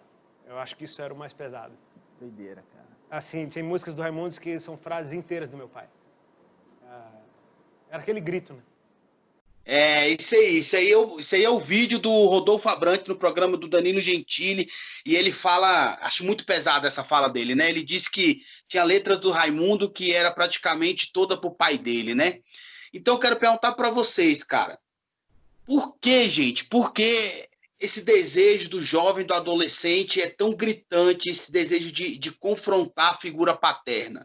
Eu acho que isso era o mais pesado. Doideira, cara. Assim, tem músicas do Raimundos que são frases inteiras do meu pai. Era aquele grito, né? Isso aí é o vídeo do Rodolfo Abrantes no programa do Danilo Gentili, e ele fala, acho muito pesada essa fala dele, né? Ele disse que tinha letras do Raimundo que era praticamente toda pro pai dele, né? Então eu quero perguntar para vocês, cara, por que, gente? Por que esse desejo do jovem, do adolescente é tão gritante, esse desejo de confrontar a figura paterna?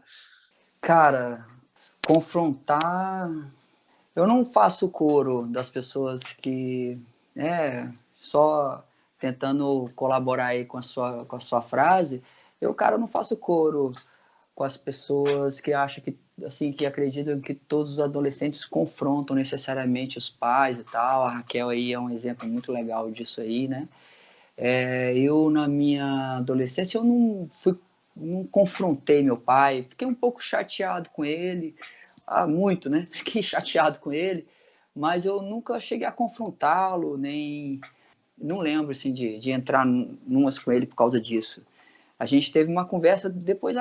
Cara, confrontar... Eu não faço coro das pessoas que, só tentando colaborar aí com a sua frase, eu não faço coro com as pessoas que acham que, assim, que acreditam que todos os adolescentes confrontam necessariamente os pais e tal. A Raquel aí é um exemplo muito legal disso aí, né? Eu, na minha adolescência, eu não confrontei meu pai. Fiquei um pouco chateado com ele, muito, né? Fiquei chateado com ele, mas eu nunca cheguei a confrontá-lo, nem... Não lembro, assim, de entrar numas com ele por causa disso. A gente teve uma conversa depois,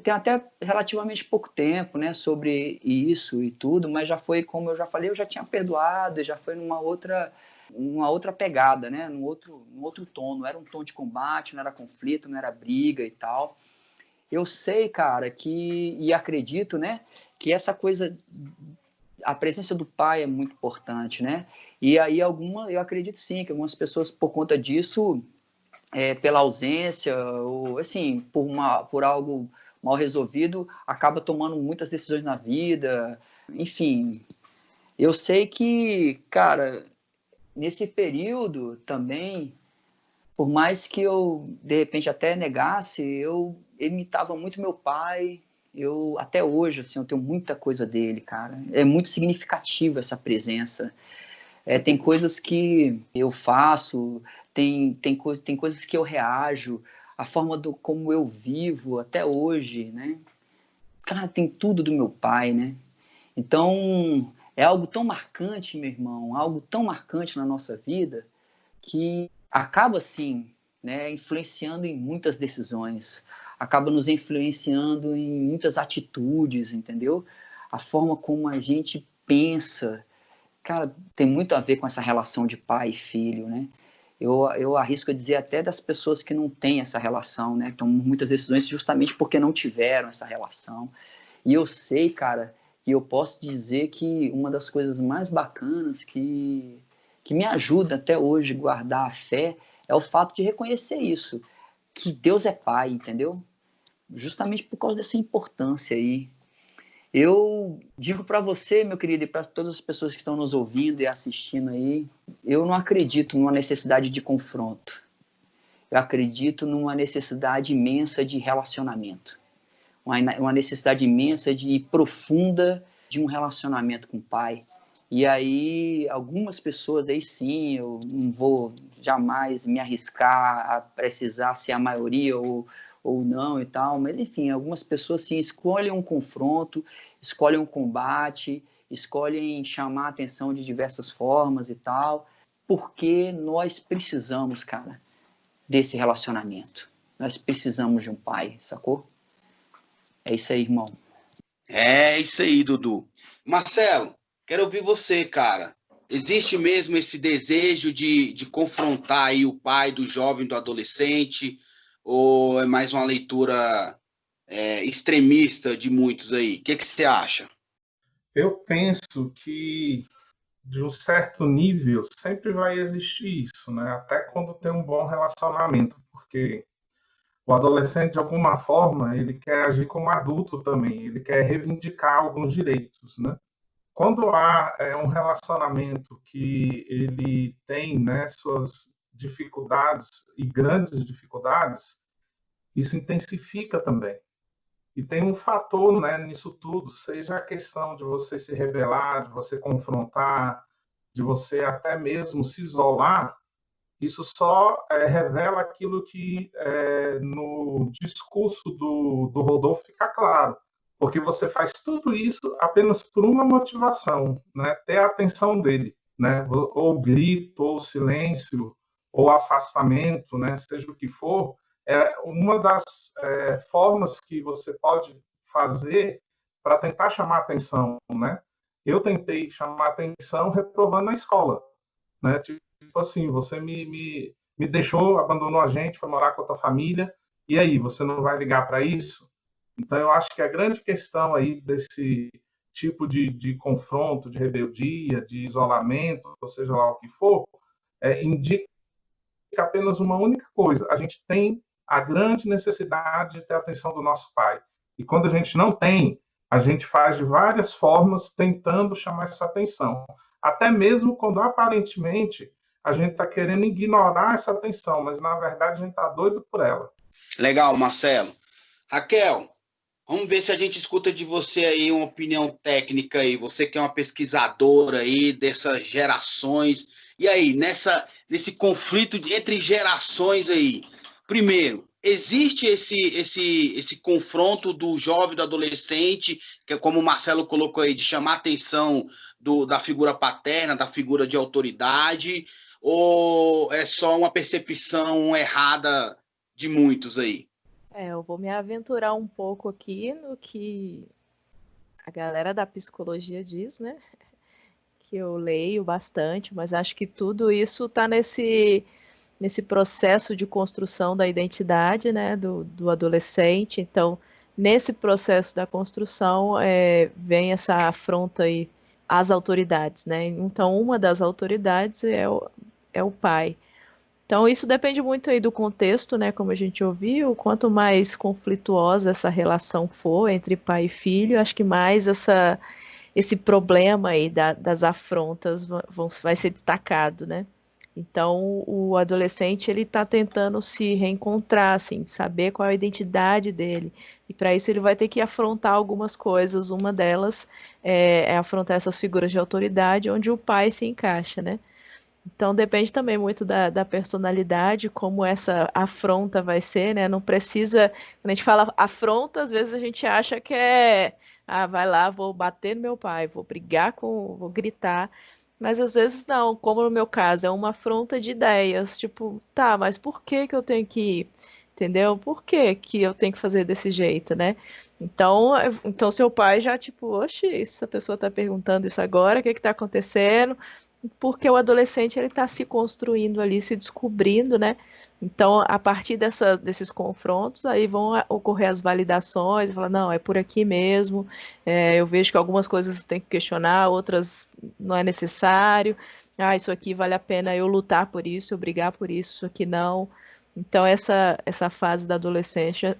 tem até relativamente pouco tempo, né, sobre isso e tudo, mas já foi, como eu já falei, eu já tinha perdoado, já foi numa outra pegada, né, num outro tom, não era um tom de combate, não era conflito, não era briga e tal. Eu sei, cara, e acredito, né, que essa coisa, a presença do pai é muito importante, né, e aí eu acredito sim, que algumas pessoas, por conta disso, pela ausência, ou assim, por algo mal resolvido, acaba tomando muitas decisões na vida. Enfim, eu sei que, cara, nesse período também, por mais que eu, de repente, até negasse, eu imitava muito meu pai. Eu, até hoje, assim, eu tenho muita coisa dele, cara. É muito significativo essa presença. Tem coisas que eu faço, tem coisas que eu reajo, a forma como eu vivo até hoje, né? Cara, tem tudo do meu pai, né? Então, é algo tão marcante, meu irmão, algo tão marcante na nossa vida, que acaba, assim, né, influenciando em muitas decisões, acaba nos influenciando em muitas atitudes, entendeu? A forma como a gente pensa, cara, tem muito a ver com essa relação de pai e filho, né? Eu arrisco a dizer até das pessoas que não têm essa relação, né? Tomam muitas decisões justamente porque não tiveram essa relação. E eu sei, cara, que eu posso dizer que uma das coisas mais bacanas que me ajuda até hoje a guardar a fé é o fato de reconhecer isso, que Deus é pai, entendeu? Justamente por causa dessa importância aí. Eu digo para você, meu querido, e para todas as pessoas que estão nos ouvindo e assistindo aí, eu não acredito numa necessidade de confronto. Eu acredito numa necessidade imensa de relacionamento. Uma necessidade imensa e profunda de um relacionamento com o pai. E aí, algumas pessoas aí sim, eu não vou jamais me arriscar a precisar ser a maioria ou não e tal, mas enfim, algumas pessoas sim escolhem um confronto, escolhem um combate, escolhem chamar a atenção de diversas formas e tal, porque nós precisamos, cara, desse relacionamento. Nós precisamos de um pai, sacou? É isso aí, irmão. É isso aí, Dudu. Marcelo, quero ouvir você, cara. Existe mesmo esse desejo de confrontar aí o pai do jovem, do adolescente, ou é mais uma leitura extremista de muitos aí? O que você acha? Eu penso que, de um certo nível, sempre vai existir isso, né? Até quando tem um bom relacionamento, porque o adolescente, de alguma forma, ele quer agir como adulto também, ele quer reivindicar alguns direitos, né? Quando há um relacionamento que ele tem, né, suas dificuldades e grandes dificuldades, isso intensifica também. E tem um fator, né, nisso tudo, seja a questão de você se rebelar, de você confrontar, de você até mesmo se isolar. Isso só revela aquilo que no discurso do Rodolfo fica claro, porque você faz tudo isso apenas por uma motivação, né? Ter a atenção dele, né? Ou grito, ou silêncio, ou afastamento, né? Seja o que for, é uma das formas que você pode fazer para tentar chamar atenção, né? Eu tentei chamar atenção reprovando na escola, né? Tipo assim, você me deixou, abandonou a gente, foi morar com outra família, e aí, você não vai ligar para isso? Então, eu acho que a grande questão aí desse tipo de confronto, de rebeldia, de isolamento, ou seja lá o que for, indica apenas uma única coisa: a gente tem a grande necessidade de ter a atenção do nosso pai. E quando a gente não tem, a gente faz de várias formas tentando chamar essa atenção. Até mesmo quando aparentemente a gente está querendo ignorar essa atenção, mas na verdade a gente está doido por ela. Legal, Marcelo. Raquel, Vamos ver se a gente escuta de você aí uma opinião técnica aí. Você que é uma pesquisadora aí dessas gerações. E aí, nesse conflito entre gerações aí, primeiro, existe esse confronto do jovem, do adolescente, que é como o Marcelo colocou aí, de chamar a atenção da figura paterna, da figura de autoridade, ou é só uma percepção errada de muitos aí? Eu vou me aventurar um pouco aqui no que a galera da psicologia diz, né? Que eu leio bastante, mas acho que tudo isso está nesse processo de construção da identidade, né, do adolescente. Então, nesse processo da construção, vem essa afronta aí às autoridades, né? Então, uma das autoridades é o pai. Então, isso depende muito aí do contexto, né? Como a gente ouviu, quanto mais conflituosa essa relação for entre pai e filho, acho que mais esse problema aí das afrontas vai ser destacado, né? Então, o adolescente, ele está tentando se reencontrar, assim, saber qual é a identidade dele. E para isso ele vai ter que afrontar algumas coisas. Uma delas é afrontar essas figuras de autoridade onde o pai se encaixa, né? Então depende também muito da personalidade, como essa afronta vai ser, né? Não precisa, quando a gente fala afronta, às vezes a gente acha que vai lá, vou bater no meu pai, vou gritar. Mas às vezes não, como no meu caso, é uma afronta de ideias, tipo, tá, mas por que que eu tenho que ir? Entendeu? Por que que eu tenho que fazer desse jeito, né? Então seu pai já, tipo, oxe, essa pessoa tá perguntando isso agora, o que que tá acontecendo? Porque o adolescente ele está se construindo ali, se descobrindo, né? Então, a partir desses confrontos, aí vão ocorrer as validações, falar, não, é por aqui mesmo, eu vejo que algumas coisas tem que questionar, outras não é necessário, isso aqui vale a pena eu lutar por isso, eu brigar por isso, isso aqui não. Então, essa fase da adolescência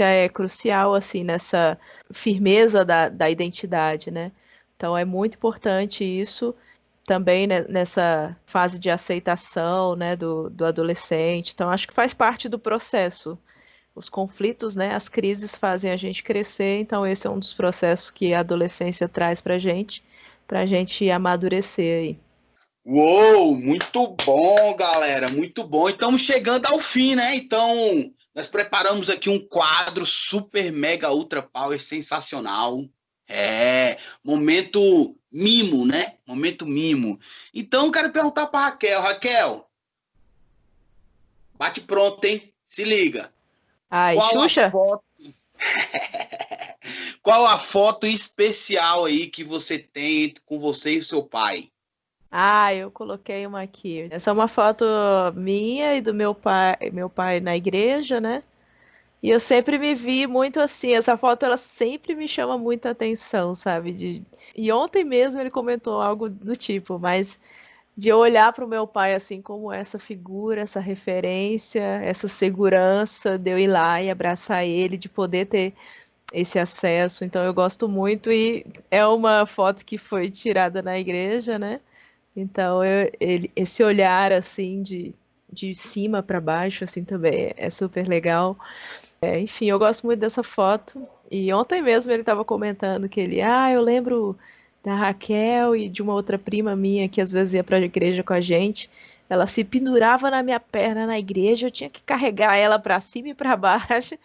é crucial, assim, nessa firmeza da identidade, né? Então, é muito importante isso também, né, nessa fase de aceitação, né, do adolescente. Então, acho que faz parte do processo. Os conflitos, né, as crises fazem a gente crescer. Então, esse é um dos processos que a adolescência traz para a gente amadurecer aí. Uou, muito bom, galera, muito bom. E estamos chegando ao fim, né? Então, nós preparamos aqui um quadro super, mega, ultra power, sensacional. Momento mimo, né? Momento mimo. Então, quero perguntar para Raquel. Raquel, bate pronto, hein? Se liga. Ai, Xuxa? Qual a foto especial aí que você tem com você e seu pai? Eu coloquei uma aqui. Essa é uma foto minha e do meu pai na igreja, né? E eu sempre me vi muito assim, essa foto ela sempre me chama muita atenção, sabe? E ontem mesmo ele comentou algo do tipo, mas de eu olhar para o meu pai assim como essa figura, essa referência, essa segurança de eu ir lá e abraçar ele, de poder ter esse acesso. Então eu gosto muito e é uma foto que foi tirada na igreja, né? Então esse olhar assim de cima para baixo assim também é super legal. Enfim, eu gosto muito dessa foto. E ontem mesmo ele estava comentando que eu lembro da Raquel e de uma outra prima minha que às vezes ia para a igreja com a gente. Ela se pendurava na minha perna na igreja, eu tinha que carregar ela para cima e para baixo,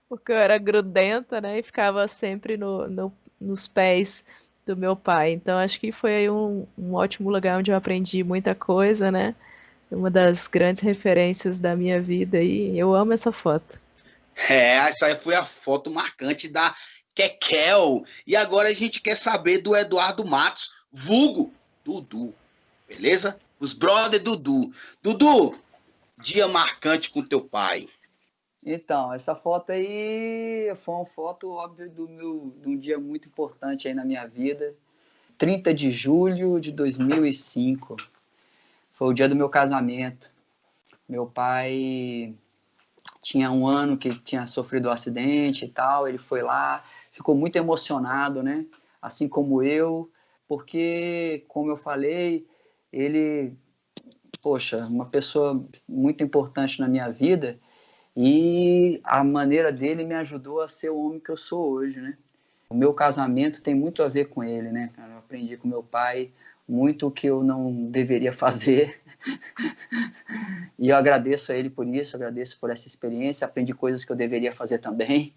porque eu era grudenta, né? E ficava sempre nos pés do meu pai. Então acho que foi aí um ótimo lugar onde eu aprendi muita coisa, né? Uma das grandes referências da minha vida e eu amo essa foto. Essa aí foi a foto marcante da Kekel. E agora a gente quer saber do Eduardo Matos, vulgo Dudu. Beleza? Os brother Dudu. Dudu, dia marcante com teu pai. Então, essa foto aí foi uma foto, óbvio, de um dia muito importante aí na minha vida. 30 de julho de 2005. Foi o dia do meu casamento. Meu pai tinha um ano que tinha sofrido um acidente e tal. Ele foi lá, ficou muito emocionado, né? Assim como eu, porque, como eu falei, ele, poxa, uma pessoa muito importante na minha vida. E a maneira dele me ajudou a ser o homem que eu sou hoje, né? O meu casamento tem muito a ver com ele, né, cara? Eu aprendi com meu pai muito o que eu não deveria fazer. E eu agradeço a ele por isso, agradeço por essa experiência, aprendi coisas que eu deveria fazer também.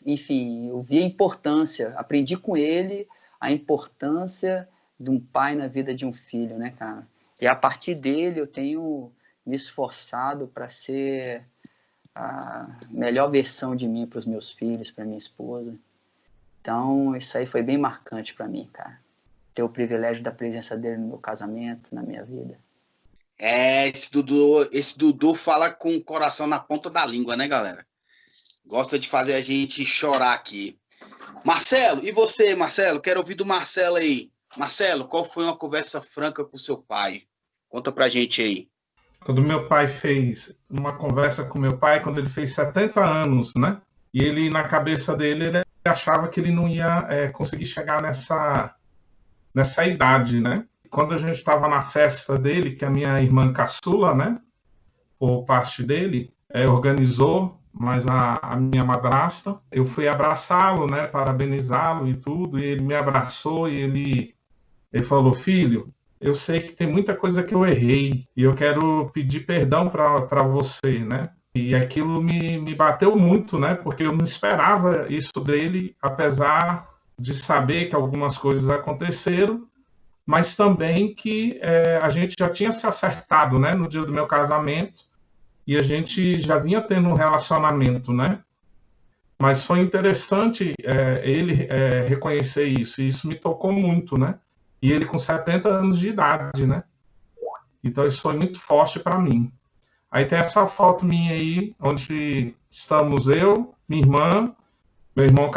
Enfim, eu vi a importância, aprendi com ele a importância de um pai na vida de um filho, né, cara? E a partir dele eu tenho me esforçado para ser a melhor versão de mim para os meus filhos, para minha esposa. Então, isso aí foi bem marcante para mim, cara. Ter o privilégio da presença dele no meu casamento, na minha vida. Esse Dudu fala com o coração na ponta da língua, né, galera? Gosta de fazer a gente chorar aqui. Marcelo, e você, Marcelo? Quero ouvir do Marcelo aí. Marcelo, qual foi uma conversa franca com seu pai? Conta pra gente aí. Quando meu pai fez uma conversa com meu pai, quando ele fez 70 anos, né? E ele, na cabeça dele, ele achava que ele não ia conseguir chegar nessa idade, né? Quando a gente estava na festa dele, que a minha irmã caçula, né? Por parte dele, organizou, mas a minha madrasta, eu fui abraçá-lo, né? Parabenizá-lo e tudo, e ele me abraçou e ele falou, filho, eu sei que tem muita coisa que eu errei e eu quero pedir perdão para você, né? E aquilo me bateu muito, né? Porque eu não esperava isso dele, apesar de saber que algumas coisas aconteceram, mas também que a gente já tinha se acertado, né? No dia do meu casamento e a gente já vinha tendo um relacionamento, né? Mas foi interessante ele reconhecer isso, e isso me tocou muito, né? E ele com 70 anos de idade, né? Então isso foi muito forte para mim. Aí tem essa foto minha aí, onde estamos eu, minha irmã, meu irmão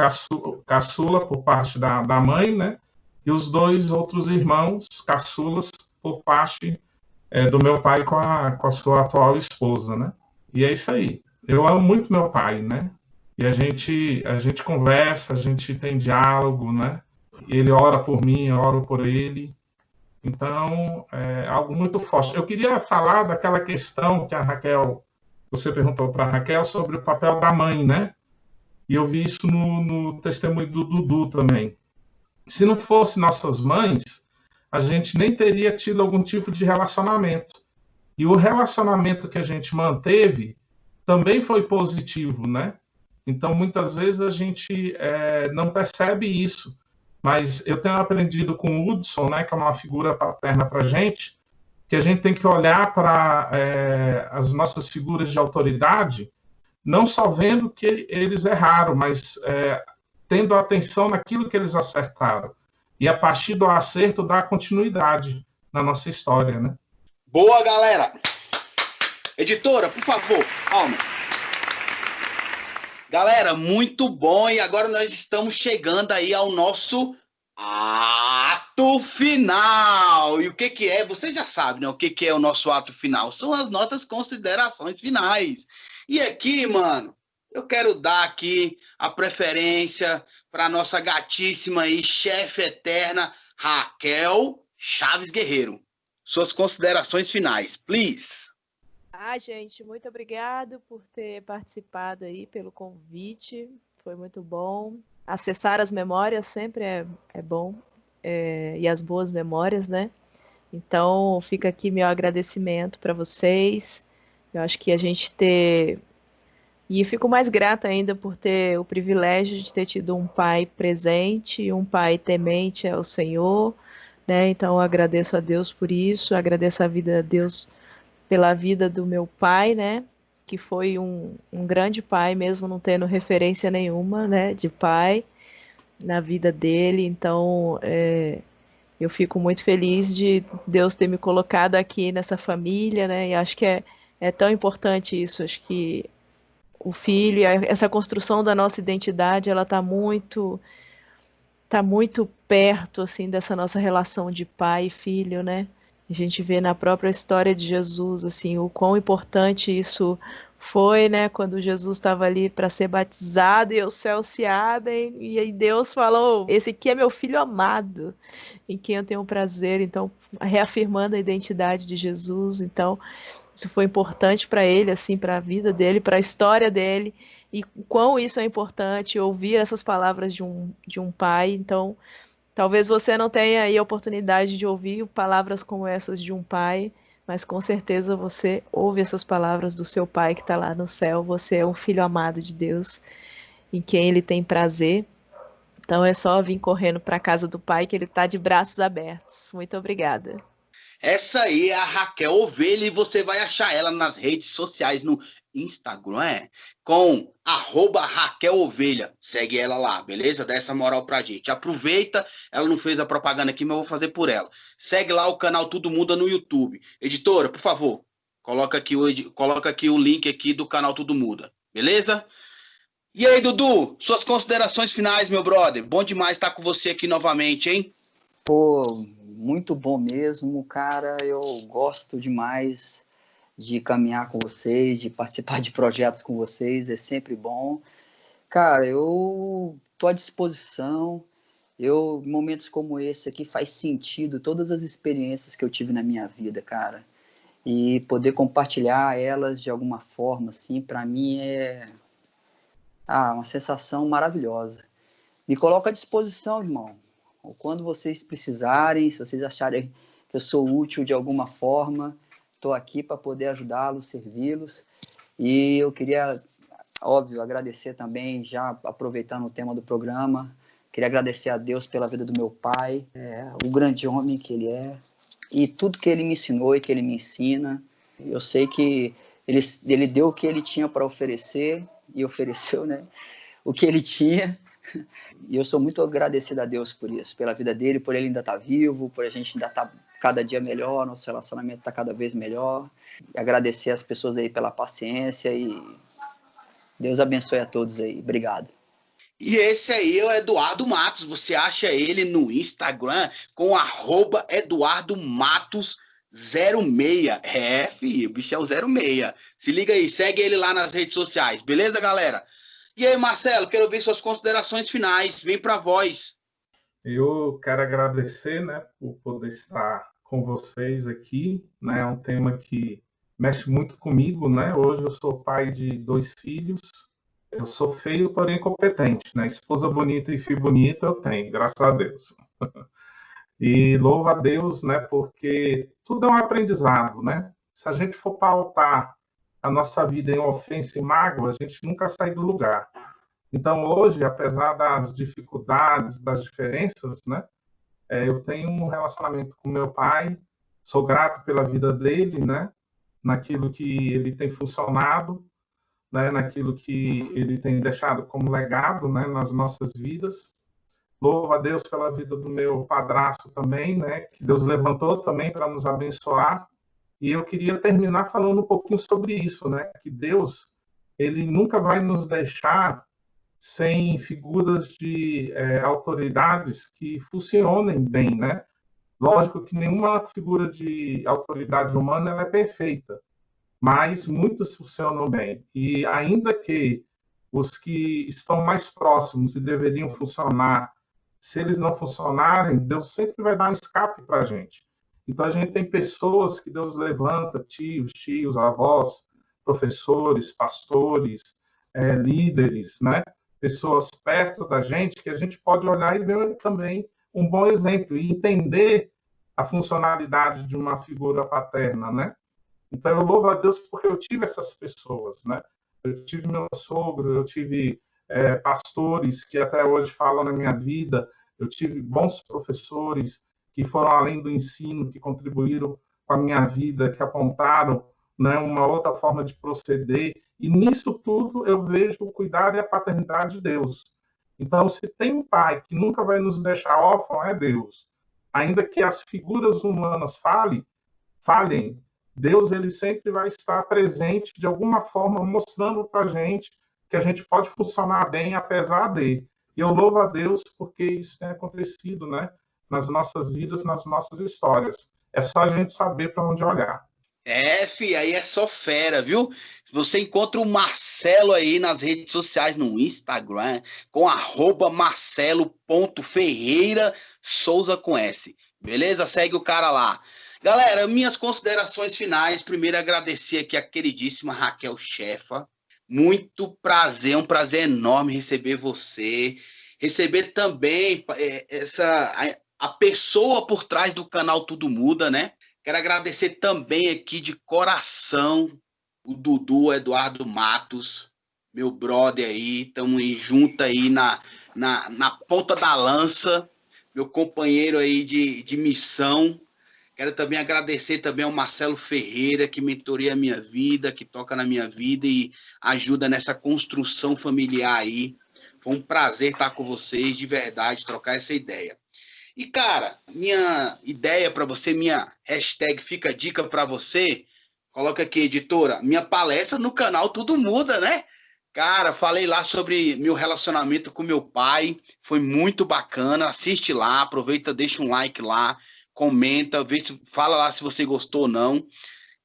caçula por parte da mãe, né? E os 2 outros irmãos caçulas por parte do meu pai com a sua atual esposa, né? E é isso aí. Eu amo muito meu pai, né? E a gente conversa, a gente tem diálogo, né? Ele ora por mim, eu oro por ele. Então, é algo muito forte. Eu queria falar daquela questão que a Raquel, você perguntou para a Raquel sobre o papel da mãe, né? E eu vi isso no testemunho do Dudu também. Se não fosse nossas mães, a gente nem teria tido algum tipo de relacionamento. E o relacionamento que a gente manteve também foi positivo, né? Então, muitas vezes a gente não percebe isso. Mas eu tenho aprendido com o Hudson, né, que é uma figura paterna para a gente, que a gente tem que olhar para as nossas figuras de autoridade, não só vendo que eles erraram, mas tendo atenção naquilo que eles acertaram. E a partir do acerto, dar continuidade na nossa história, né? Boa, galera! Editora, por favor, palmas. Galera, muito bom, e agora nós estamos chegando aí ao nosso ato final. E o que é? Você já sabe, né? O que é o nosso ato final? São as nossas considerações finais. E aqui, mano, eu quero dar aqui a preferência para nossa gatíssima aí, chefe eterna, Raquel Chaves Guerreiro. Suas considerações finais, please. Gente, muito obrigado por ter participado aí, pelo convite, foi muito bom. Acessar as memórias sempre é bom, e as boas memórias, né? Então, fica aqui meu agradecimento para vocês. Eu acho que a gente E fico mais grata ainda por ter o privilégio de ter tido um pai presente, um pai temente ao Senhor, né? Então, eu agradeço a Deus por isso, agradeço a vida a Deus pela vida do meu pai, né, que foi um grande pai, mesmo não tendo referência nenhuma, né, de pai na vida dele. Então, eu fico muito feliz de Deus ter me colocado aqui nessa família, né, e acho que é tão importante isso. Acho que o filho, essa construção da nossa identidade, ela está muito perto, assim, dessa nossa relação de pai e filho, né. A gente vê na própria história de Jesus, assim, o quão importante isso foi, né? Quando Jesus estava ali para ser batizado e os céus se abrem, e aí Deus falou, esse aqui é meu filho amado, em quem eu tenho prazer. Então, reafirmando a identidade de Jesus. Então, isso foi importante para ele, assim, para a vida dele, para a história dele, e quão isso é importante, ouvir essas palavras de um pai. Então, talvez você não tenha aí a oportunidade de ouvir palavras como essas de um pai, mas com certeza você ouve essas palavras do seu pai que está lá no céu. Você é um filho amado de Deus, em quem ele tem prazer. Então é só vir correndo para a casa do pai, que ele está de braços abertos. Muito obrigada. Essa aí é a Raquel Ovelha e você vai achar ela nas redes sociais, no Instagram, com @Raquel Ovelha. Segue ela lá, beleza? Dá essa moral pra gente. Aproveita, ela não fez a propaganda aqui, mas eu vou fazer por ela. Segue lá o canal Tudo Muda no YouTube. Editora, por favor, coloca aqui o link aqui do canal Tudo Muda, beleza? E aí, Dudu, suas considerações finais, meu brother. Bom demais estar com você aqui novamente, hein? Pô, muito bom mesmo, cara. Eu gosto demais de caminhar com vocês, de participar de projetos com vocês, é sempre bom. Cara, eu tô à disposição. Momentos como esse aqui faz sentido, todas as experiências que eu tive na minha vida, cara. E poder compartilhar elas de alguma forma, assim, para mim é uma sensação maravilhosa. Me coloco à disposição, irmão. Quando vocês precisarem, se vocês acharem que eu sou útil de alguma forma, estou aqui para poder ajudá-los, servi-los. E eu queria, óbvio, agradecer também, já aproveitando o tema do programa, queria agradecer a Deus pela vida do meu pai, o grande homem que ele é, e tudo que ele me ensinou e que ele me ensina. Eu sei que ele deu o que ele tinha para oferecer, e ofereceu, né, o que ele tinha. E eu sou muito agradecido a Deus por isso, pela vida dele, por ele ainda estar vivo, por a gente ainda estar cada dia melhor, nosso relacionamento está cada vez melhor. E agradecer as pessoas aí pela paciência e Deus abençoe a todos aí. Obrigado. E esse aí é o Eduardo Matos. Você acha ele no Instagram com @EduardoMatos06. Filho, o bicho é o 06. Se liga aí, segue ele lá nas redes sociais. Beleza, galera? E aí, Marcelo, quero ouvir suas considerações finais. Vem pra voz. Eu quero agradecer, né, por poder estar com vocês aqui, né? É um tema que mexe muito comigo, né? Hoje eu sou pai de 2 filhos. Eu sou feio, porém competente, né? Esposa bonita e filho bonito eu tenho, graças a Deus. E louvo a Deus, né? Porque tudo é um aprendizado, né? Se a gente for pautar a nossa vida em ofensa e mágoa, a gente nunca sai do lugar. Então, hoje, apesar das dificuldades, das diferenças, né, eu tenho um relacionamento com meu pai, sou grato pela vida dele, né, naquilo que ele tem funcionado, né, naquilo que ele tem deixado como legado, né, nas nossas vidas. Louvo a Deus pela vida do meu padrasto também, né, que Deus levantou também para nos abençoar. E eu queria terminar falando um pouquinho sobre isso, né? Que Deus, ele nunca vai nos deixar sem figuras de autoridades que funcionem bem, né? Lógico que nenhuma figura de autoridade humana ela é perfeita, mas muitas funcionam bem. E ainda que os que estão mais próximos e deveriam funcionar, se eles não funcionarem, Deus sempre vai dar um escape para a gente. Então, a gente tem pessoas que Deus levanta, tios, avós, professores, pastores, líderes, né? Pessoas perto da gente que a gente pode olhar e ver também um bom exemplo e entender a funcionalidade de uma figura paterna, né? Então, eu louvo a Deus porque eu tive essas pessoas, né? Eu tive meu sogro, eu tive pastores que até hoje falam na minha vida, eu tive bons professores que foram além do ensino, que contribuíram com a minha vida, que apontaram, né, uma outra forma de proceder. E nisso tudo eu vejo o cuidado e a paternidade de Deus. Então, se tem um pai que nunca vai nos deixar órfãos, é Deus. Ainda que as figuras humanas falhem, Deus ele sempre vai estar presente de alguma forma, mostrando para a gente que a gente pode funcionar bem apesar dele. E eu louvo a Deus porque isso tem acontecido, né? Nas nossas vidas, nas nossas histórias. É só a gente saber para onde olhar. Fi, aí é só fera, viu? Você encontra o Marcelo aí nas redes sociais, no Instagram, com @marcelo.ferreira Souza com S. Beleza? Segue o cara lá. Galera, minhas considerações finais. Primeiro, agradecer aqui a queridíssima Raquel Chefa. Muito prazer, um prazer enorme receber você. Receber também a pessoa por trás do canal Tudo Muda, né? Quero agradecer também aqui de coração o Dudu, o Eduardo Matos, meu brother aí. Estamos juntos aí na ponta da lança. Meu companheiro aí de missão. Quero também agradecer também ao Marcelo Ferreira, que mentoreia a minha vida, que toca na minha vida e ajuda nessa construção familiar aí. Foi um prazer estar com vocês, de verdade, trocar essa ideia. E, cara, minha ideia para você, minha hashtag Fica a Dica para você, coloca aqui, editora, minha palestra no canal Tudo Muda, né? Cara, falei lá sobre meu relacionamento com meu pai, foi muito bacana, assiste lá, aproveita, deixa um like lá, comenta, fala lá se você gostou ou não.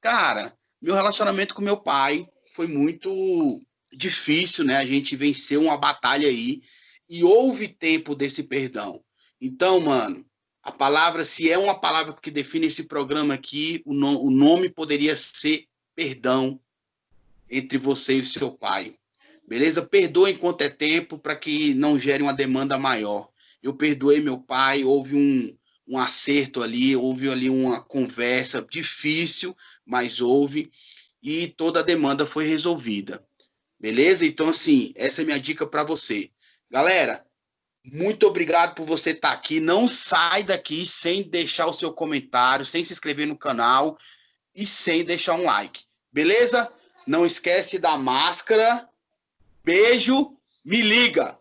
Cara, meu relacionamento com meu pai foi muito difícil, né? A gente venceu uma batalha aí e houve tempo desse perdão. Então, mano, a palavra, se é uma palavra que define esse programa aqui, o nome poderia ser perdão entre você e o seu pai. Beleza? Perdoa enquanto é tempo para que não gere uma demanda maior. Eu perdoei meu pai, houve um acerto ali, houve ali uma conversa difícil, mas houve, e toda a demanda foi resolvida. Beleza? Então, assim, essa é a minha dica para você. Galera, muito obrigado por você estar aqui. Não sai daqui sem deixar o seu comentário, sem se inscrever no canal e sem deixar um like. Beleza? Não esquece da máscara. Beijo, me liga!